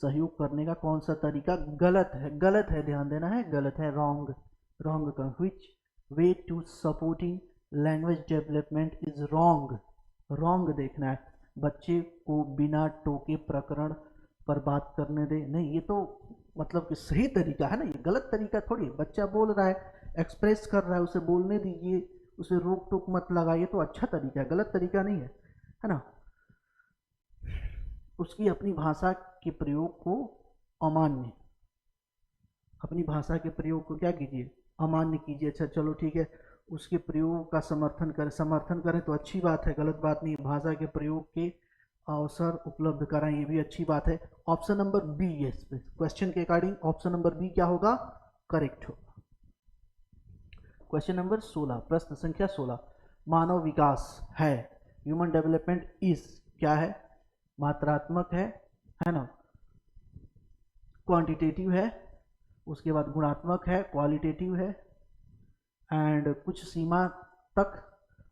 सहयोग करने का कौन सा तरीका गलत है? गलत है, ध्यान देना है, गलत है, रॉन्ग। रॉन्ग का which way to supporting language development is wrong. Wrong देखना है, बच्चे को बिना टोके प्रकरण पर बात करने दे, नहीं, ये तो मतलब कि सही तरीका है ना, ये गलत तरीका थोड़ी। बच्चा बोल रहा है, एक्सप्रेस कर रहा है, उसे बोलने दीजिए, उसे रोक टोक मत लगाइए, तो अच्छा तरीका है, गलत तरीका नहीं है ना। उसकी अपनी भाषा के प्रयोग को अमान्य, अपनी भाषा के प्रयोग को क्या कीजिए, अमान्य कीजिए। अच्छा चलो ठीक है, उसके प्रयोग का समर्थन करें तो अच्छी बात है, गलत बात नहीं। भाषा के प्रयोग के अवसर उपलब्ध कराएं, ये भी अच्छी बात है। Option number B, yes, question के अकॉर्डिंग ऑप्शन नंबर बी क्या होगा, करेक्ट होगा। क्वेश्चन नंबर 16, प्रश्न संख्या 16, मानव विकास है, ह्यूमन डेवलपमेंट इज क्या है, मात्रात्मक है ना, क्वांटिटेटिव है, उसके बाद गुणात्मक है, क्वालिटेटिव है, एंड कुछ सीमा तक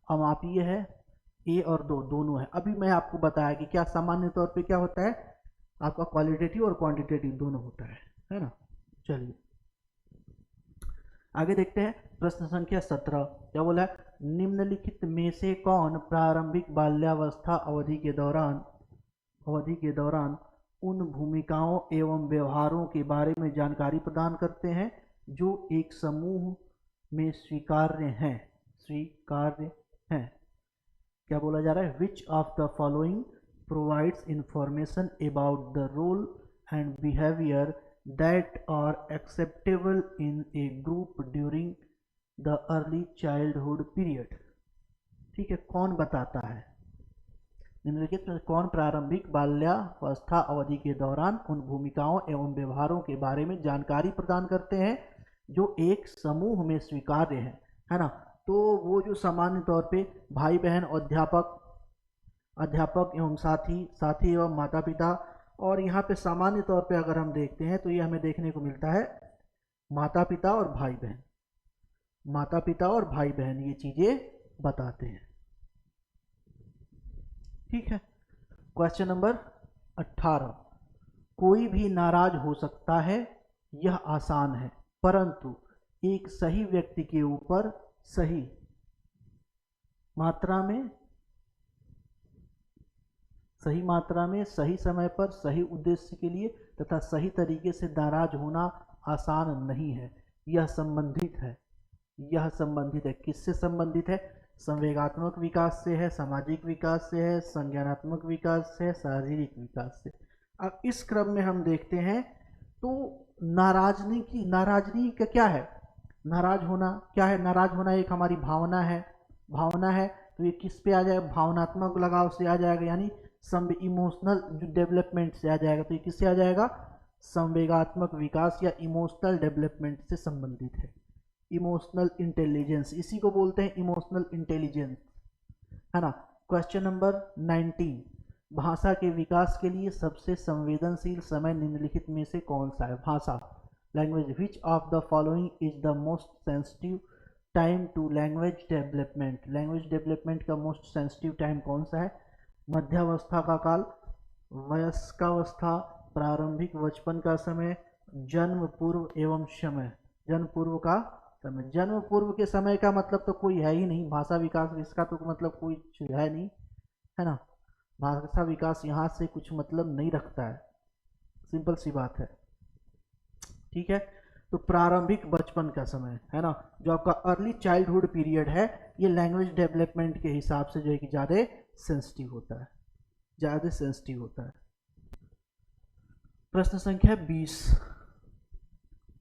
अमापीय है, ए और दो दोनों है। अभी मैं आपको बताया कि क्या सामान्य तौर पे क्या होता है, आपका क्वालिटेटिव और क्वांटिटेटिव दोनों होता है ना। चलिए आगे देखते हैं, प्रश्न संख्या 17, क्या बोला है, निम्नलिखित में से कौन प्रारंभिक बाल्यावस्था अवधि के दौरान उन भूमिकाओं एवं व्यवहारों के बारे में जानकारी प्रदान करते हैं जो एक समूह में स्वीकार्य हैं। क्या बोला जा रहा है, which of the following provides information about the role and behaviour that are acceptable in a group during the early childhood period. ठीक है, कौन बताता है, निम्नलिखित में कौन प्रारंभिक बाल्यावस्था अवधि के दौरान उन भूमिकाओं एवं व्यवहारों के बारे में जानकारी प्रदान करते हैं जो एक समूह में स्वीकार्य है ना। तो वो जो सामान्य तौर पे भाई बहन, अध्यापक एवं साथी एवं माता पिता, और यहाँ पे सामान्य तौर पे अगर हम देखते हैं तो ये हमें देखने को मिलता है माता पिता और भाई बहन, माता पिता और भाई बहन ये चीजें बताते हैं। ठीक है, क्वेश्चन नंबर 18, कोई भी नाराज हो सकता है, यह आसान है, परंतु एक सही व्यक्ति के ऊपर सही मात्रा में सही समय पर सही उद्देश्य के लिए तथा सही तरीके से नाराज होना आसान नहीं है। यह संबंधित है, किससे संबंधित है, संवेगात्मक विकास से है, सामाजिक विकास से है, संज्ञानात्मक विकास से है, शारीरिक विकास से। अब इस क्रम में हम देखते हैं तो नाराजगी का क्या है, नाराज होना क्या है? नाराज होना एक हमारी भावना है, भावना है, तो ये किस पे आ जाएगा? भावनात्मक लगाव से आ जाएगा, यानी सम इमोशनल जो डेवलपमेंट से आ जाएगा, तो ये किससे आ जाएगा? संवेगात्मक विकास या इमोशनल डेवलपमेंट से संबंधित है। इमोशनल इंटेलिजेंस, इसी को बोलते हैं इमोशनल इंटेलिजेंस, है ना। क्वेश्चन नंबर 19, भाषा के विकास के लिए सबसे संवेदनशील समय निम्नलिखित में से कौन सा है? भाषा, language, which of the following is the most sensitive time to language development? Language development का मोस्ट सेंसिटिव टाइम कौन सा है? मध्यावस्था का काल, वयस्कावस्था, प्रारंभिक बचपन का समय, जन्म पूर्व एवं समय। जन्म पूर्व का समय, जन्म पूर्व के समय का मतलब तो कोई है ही नहीं, भाषा विकास इसका तो मतलब कोई है नहीं, है ना। भाषा विकास यहाँ से कुछ मतलब नहीं रखता है, सिंपल सी बात है, ठीक है। तो प्रारंभिक बचपन का समय, है ना, जो आपका अर्ली चाइल्डहुड पीरियड है, ये लैंग्वेज डेवलपमेंट के हिसाब से जो है कि ज़्यादा सेंसिटिव होता है, ज़्यादा सेंसिटिव होता है। प्रश्न संख्या 20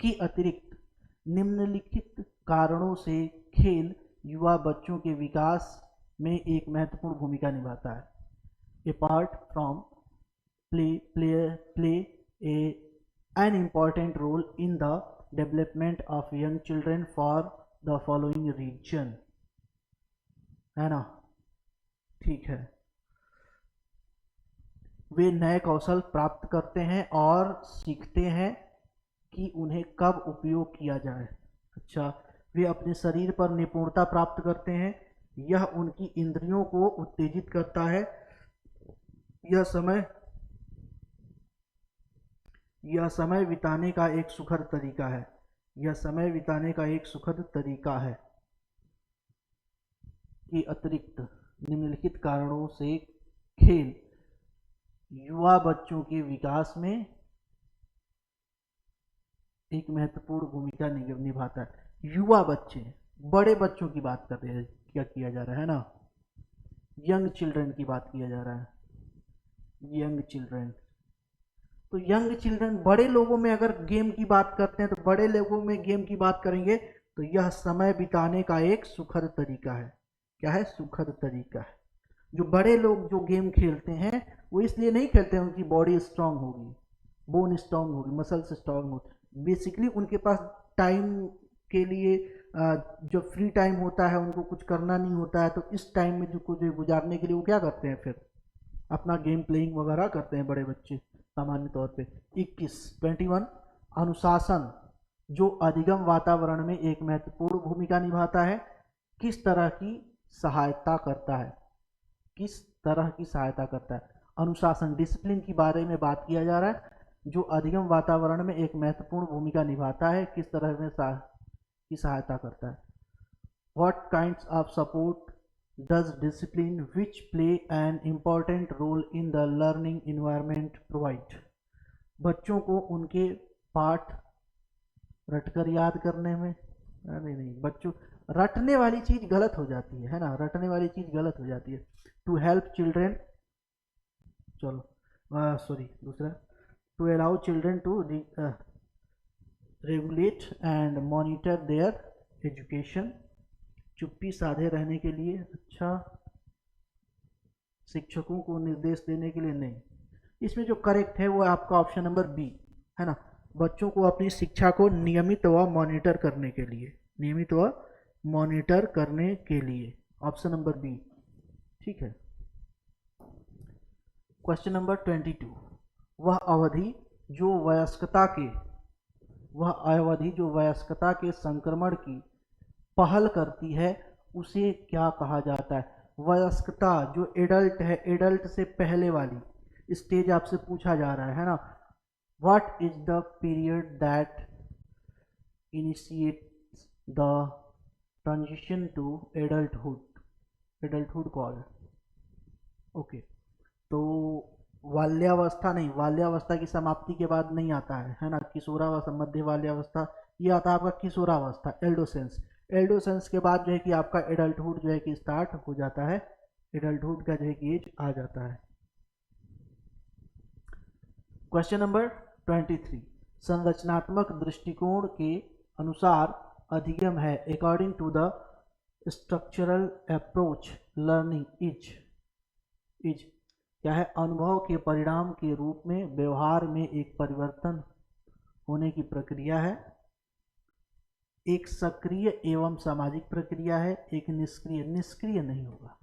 की अतिरिक्त निम्नलिखित कारणों से खेल युवा बच्चों के विकास में एक महत्वपूर्ण भूमिका निभाता है। Apart from play an important role in the development of young children for the following reason, है ना, ठीक है। वे नए कौशल प्राप्त करते हैं और सीखते हैं कि उन्हें कब उपयोग किया जाए। अच्छा, वे अपने शरीर पर निपुणता प्राप्त करते हैं, यह उनकी इंद्रियों को उत्तेजित करता है। यह समय बिताने का एक सुखद तरीका है। यह समय बिताने का एक सुखद तरीका है। कि अतिरिक्त निम्नलिखित कारणों से खेल युवा बच्चों के विकास में एक महत्वपूर्ण भूमिका निभाता है। युवा बच्चे, बड़े बच्चों की बात कर रहे हैं, क्या किया जा रहा है ना, यंग चिल्ड्रन की बात किया जा रहा है, यंग चिल्ड्रन। तो यंग चिल्ड्रन, बड़े लोगों में अगर गेम की बात करते हैं तो बड़े लोगों में गेम की बात करेंगे तो यह समय बिताने का एक सुखद तरीका है। क्या है? सुखद तरीका है। जो बड़े लोग जो गेम खेलते हैं वो इसलिए नहीं खेलते हैं उनकी बॉडी स्ट्रांग होगी, बोन स्ट्रांग होगी, मसल्स स्ट्रांग होगी, बेसिकली उनके पास टाइम के लिए जो फ्री टाइम होता है, उनको कुछ करना नहीं होता है, तो इस टाइम में जो गुजारने के लिए वो क्या करते हैं, फिर अपना गेम प्लेइंग वगैरह करते हैं बड़े बच्चे सामान्य तौर पे। 21 अनुशासन जो अधिगम वातावरण में एक महत्वपूर्ण भूमिका निभाता है, किस तरह की सहायता करता है? किस तरह की सहायता करता है? अनुशासन, डिसिप्लिन के बारे में बात किया जा रहा है, जो अधिगम वातावरण में एक महत्वपूर्ण भूमिका निभाता है, किस तरह में की सहायता करता है। What kinds of support does discipline which play an important role in the learning environment provide? बच्चों को उनके पाठ रटकर याद करने में, नहीं, बच्चों रटने वाली चीज गलत हो जाती है ना, रटने वाली चीज गलत हो जाती है। टू हेल्प चिल्ड्रेन, चलो सॉरी, दूसरा, to allow children to regulate and monitor their education, चुप्पी साधे रहने के लिए, अच्छा, शिक्षकों को निर्देश देने के लिए नहीं। इसमें जो करेक्ट है वो आपका ऑप्शन नंबर बी है ना, बच्चों को अपनी शिक्षा को नियमित व मॉनिटर करने के लिए, नियमित व मॉनिटर करने के लिए, ऑप्शन नंबर बी, ठीक है। क्वेश्चन नंबर 22, वह अवधि जो वयस्कता के संक्रमण की पहल करती है उसे क्या कहा जाता है? वयस्कता जो एडल्ट है, एडल्ट से पहले वाली स्टेज आपसे पूछा जा रहा है ना। What is the period that initiates the transition to adulthood call, okay. तो बाल्यावस्था नहीं, बाल्यावस्था की समाप्ति के बाद नहीं आता है ना, किशोरावस्था, मध्य बाल्यावस्था, ये आता है आपका किशोरावस्था, एल्डोसेंस। एल्डोसेंस के बाद जो है कि आपका एडल्टहुड जो है कि स्टार्ट हो जाता है, एडल्टहुड का जो है कि एज आ जाता है। क्वेश्चन नंबर 23, संरचनात्मक दृष्टिकोण के अनुसार अधिगम है according to the structural approach learning is क्या है, अनुभव के परिणाम के रूप में व्यवहार में एक परिवर्तन होने की प्रक्रिया है। एक सक्रिय एवं सामाजिक प्रक्रिया है। एक निष्क्रिय नहीं होगा,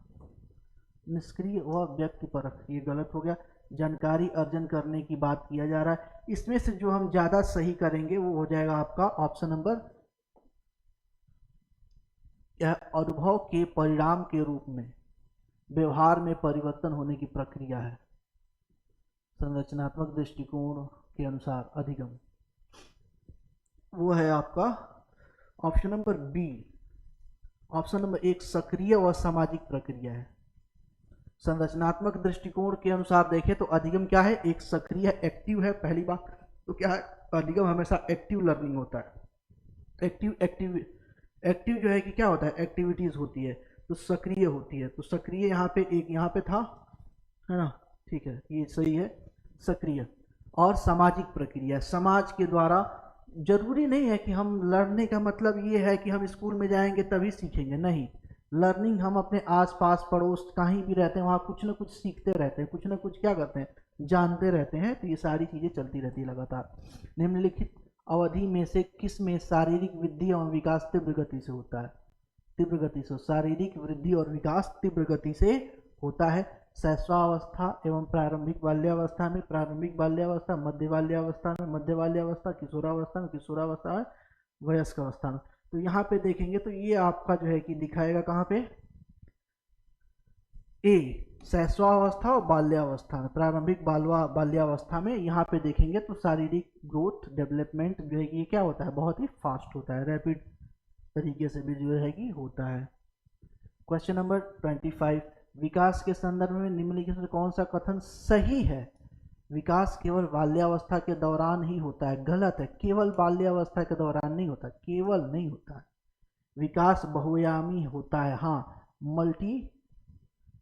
निष्क्रिय वह व्यक्ति परक, ये गलत हो गया। जानकारी अर्जन करने की बात किया जा रहा है। इसमें से जो हम ज़्यादा सही करेंगे वो हो जाएगा आपका ऑप्शन नंबर, यह अनुभव के परिणाम के रूप में व्यवहार में परिवर्तन होने की प्रक्रिया है। संरचनात्मक दृष्टिकोण के अनुसार अधिगम, वो है आपका ऑप्शन नंबर बी। ऑप्शन नंबर एक सक्रिय व सामाजिक प्रक्रिया है। संरचनात्मक दृष्टिकोण के अनुसार देखें तो अधिगम क्या है, एक सक्रिय एक्टिव है। पहली बात तो क्या है, अधिगम हमेशा एक्टिव लर्निंग होता है। एक्टिव जो है कि क्या होता है, एक्टिविटीज होती है, तो सक्रिय होती है। तो सक्रिय यहाँ पे एक यहाँ पे था, है ना, ठीक है, ये सही है, सक्रिय। और सामाजिक प्रक्रिया, समाज के द्वारा। जरूरी नहीं है कि हम लर्निंग का मतलब ये है कि हम स्कूल में जाएंगे तभी सीखेंगे, नहीं। लर्निंग हम अपने आसपास पड़ोस कहीं भी रहते हैं वहाँ कुछ ना कुछ सीखते रहते हैं, कुछ ना कुछ क्या करते हैं, जानते रहते हैं। तो ये सारी चीज़ें चलती रहती है लगातार। निम्नलिखित अवधि में से किस में शारीरिक वृद्धि और विकास तीव्र गति से होता है? तीव्र गति से, शारीरिक वृद्धि और विकास तीव्र गति से होता है। शैशवावस्था एवं प्रारंभिक बाल्यावस्था में, प्रारंभिक बाल्यावस्था, मध्य बाल्यावस्था में, मध्य बाल्यावस्था, किशोरावस्था में, किशोरावस्था में, वयस्क अवस्था में। तो यहाँ पे देखेंगे तो ये आपका जो है कि दिखाएगा कहाँ पे, ए शैशवावस्था और बाल्यावस्था में, प्रारंभिक बाल्यावस्था में। यहाँ पे देखेंगे तो शारीरिक ग्रोथ डेवलपमेंट जो है कि ये क्या होता है, बहुत ही फास्ट होता है, रैपिड तरीके से भी जो है कि होता है। क्वेश्चन नंबर 25, विकास के संदर्भ में निम्नलिखित में कौन सा कथन सही है? विकास केवल बाल्यावस्था के दौरान ही होता है। गलत है, केवल बाल्यावस्था के दौरान नहीं होता, केवल नहीं होता है। विकास बहुआयामी होता है, हाँ, मल्टी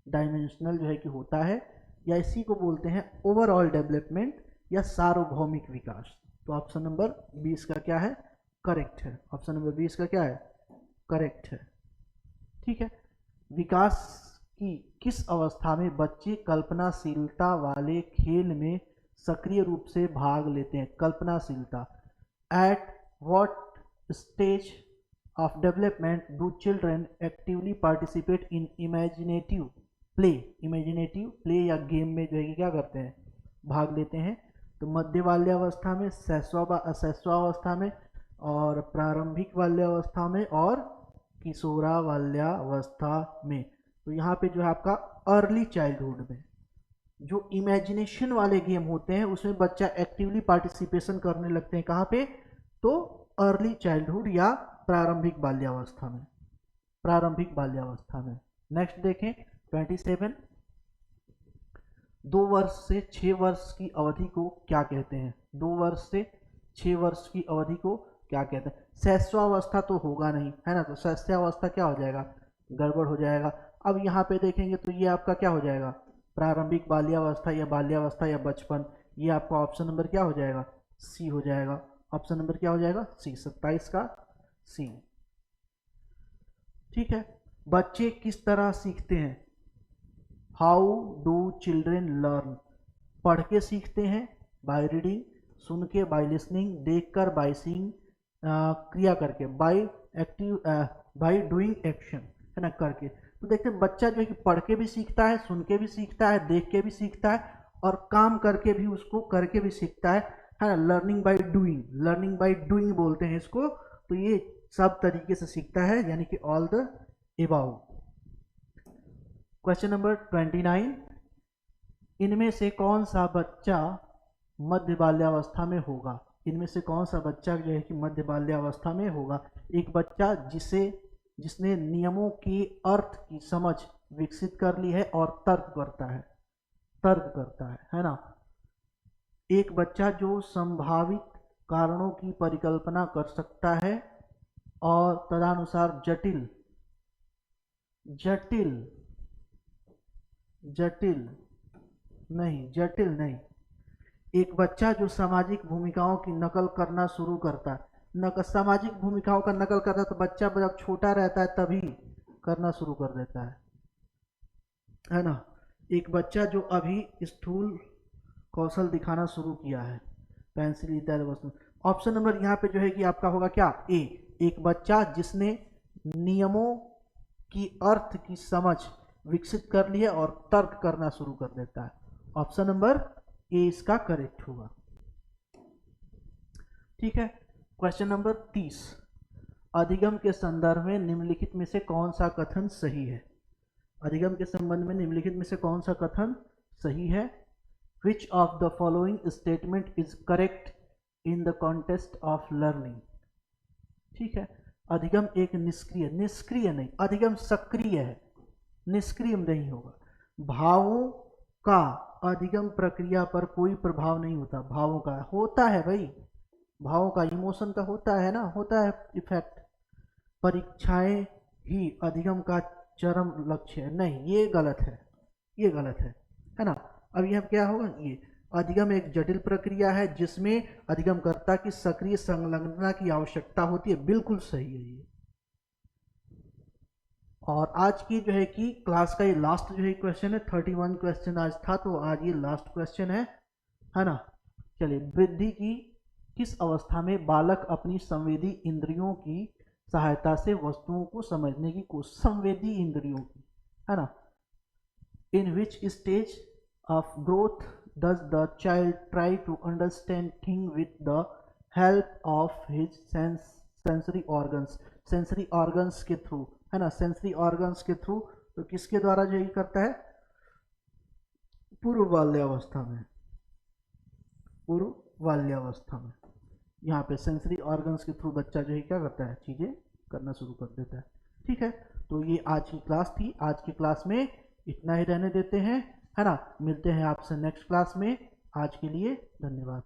डायमेंशनल जो है कि होता है, या इसी को बोलते हैं ओवरऑल डेवलपमेंट या सार्वभौमिक विकास। तो ऑप्शन नंबर 20 का क्या है, करेक्ट है। ऑप्शन नंबर 20 का क्या है, करेक्ट है, ठीक है। विकास की किस अवस्था में बच्चे कल्पनाशीलता वाले खेल में सक्रिय रूप से भाग लेते हैं? कल्पनाशीलता, at what stage of development do children actively participate in imaginative play या गेम में जो है क्या करते हैं, भाग लेते हैं? तो मध्य बाल्यावस्था में, शैशवावस्था में, और प्रारंभिक बाल्यावस्था में, और किशोरा बाल्यावस्था में। तो यहाँ पे जो है आपका अर्ली चाइल्डहुड में जो इमेजिनेशन वाले गेम होते हैं उसमें बच्चा एक्टिवली पार्टिसिपेशन करने लगते हैं। कहाँ पे, तो अर्ली चाइल्डहुड या प्रारंभिक बाल्यावस्था में, प्रारंभिक बाल्यावस्था में। नेक्स्ट देखें 27, 2 वर्ष से 6 वर्ष की अवधि को क्या कहते हैं? 2 वर्ष से 6 वर्ष की अवधि को क्या कहते हैं? शैशवावस्था तो होगा नहीं, है ना, तो शैशवावस्था क्या हो जाएगा, गड़बड़ हो जाएगा। अब यहाँ पे देखेंगे तो ये आपका क्या हो जाएगा, प्रारंभिक बाल्यावस्था या बाल्यावस्था या बचपन। ये आपका ऑप्शन नंबर क्या हो जाएगा, सी हो जाएगा। ऑप्शन नंबर क्या हो जाएगा, सी, 27 का सी, ठीक है। बच्चे किस तरह सीखते हैं? How do children learn? पढ़ के सीखते हैं, बाय रीडिंग, सुन के बाय लिसनिंग, देख कर बाय सीइंग, क्रिया करके बाय डूइंग एक्शन, है ना, करके। तो देखते हैं बच्चा जो है कि पढ़ के भी सीखता है, सुन के भी सीखता है, देख के भी सीखता है, और काम करके भी उसको करके भी सीखता है ना। लर्निंग बाय डूइंग बोलते हैं इसको। तो ये सब तरीके से सीखता है, यानी कि ऑल द एबाउ। क्वेश्चन नंबर 29, इनमें से कौन सा बच्चा मध्य बाल्यावस्था में होगा? इनमें से कौन सा बच्चा जो है कि मध्य बाल्यावस्था में होगा? एक बच्चा जिसने नियमों के अर्थ की समझ विकसित कर ली है और तर्क करता है ना। एक बच्चा जो संभावित कारणों की परिकल्पना कर सकता है और तदनुसार जटिल नहीं, एक बच्चा जो सामाजिक भूमिकाओं की नकल करना शुरू करता है। सामाजिक भूमिकाओं का नकल करता है, तो बच्चा जब छोटा रहता है तभी करना शुरू कर देता है ना। एक बच्चा जो अभी स्थूल कौशल दिखाना शुरू किया है, पेंसिल इत्यादि वस्तु। ऑप्शन नंबर यहाँ पे जो है कि आपका होगा क्या, ए, एक बच्चा जिसने नियमों की अर्थ की समझ विकसित कर ली है और तर्क करना शुरू कर देता है। ऑप्शन नंबर ए इसका करेक्ट होगा। ठीक है, क्वेश्चन नंबर 30, अधिगम के संदर्भ में निम्नलिखित में से कौन सा कथन सही है। अधिगम के संबंध में निम्नलिखित में से कौन सा कथन सही है। Which of the following statement is correct in the context of learning। ठीक है, अधिगम एक निष्क्रिय नहीं, अधिगम सक्रिय है, निष्क्रिय नहीं होगा। भावों का अधिगम प्रक्रिया पर कोई प्रभाव नहीं होता। भावों का होता है भाई, भावों का, इमोशन का होता है ना, होता है इफेक्ट। परीक्षाएं ही अधिगम का चरम लक्ष्य है, नहीं, ये गलत है, ये गलत है ना। अब यहाँ क्या होगा, ये अधिगम एक जटिल प्रक्रिया है जिसमें अधिगमकर्ता की सक्रिय संलग्नता की आवश्यकता होती है, बिल्कुल सही है ये। और आज की जो है कि क्लास का ये लास्ट जो है क्वेश्चन है, 31 क्वेश्चन आज था, तो आज ये लास्ट क्वेश्चन है ना। चलिए, वृद्धि की किस अवस्था में बालक अपनी संवेदी इंद्रियों की सहायता से वस्तुओं को समझने की कोशिश, संवेदी इंद्रियों की, है ना। In which stage of growth does the child try to understand things with the help of his sensory organs के थ्रू, है ना, सेंसरी ऑर्गन्स के थ्रू। तो किसके द्वारा जो ये करता है, पूर्व बाल्यावस्था में, पूर्व बाल्यावस्था में यहाँ पे सेंसरी ऑर्गन्स के थ्रू बच्चा जो है क्या करता है, चीजें करना शुरू कर देता है। ठीक है, तो ये आज की क्लास थी। आज की क्लास में इतना ही रहने देते हैं, है ना। मिलते हैं आपसे नेक्स्ट क्लास में। आज के लिए धन्यवाद।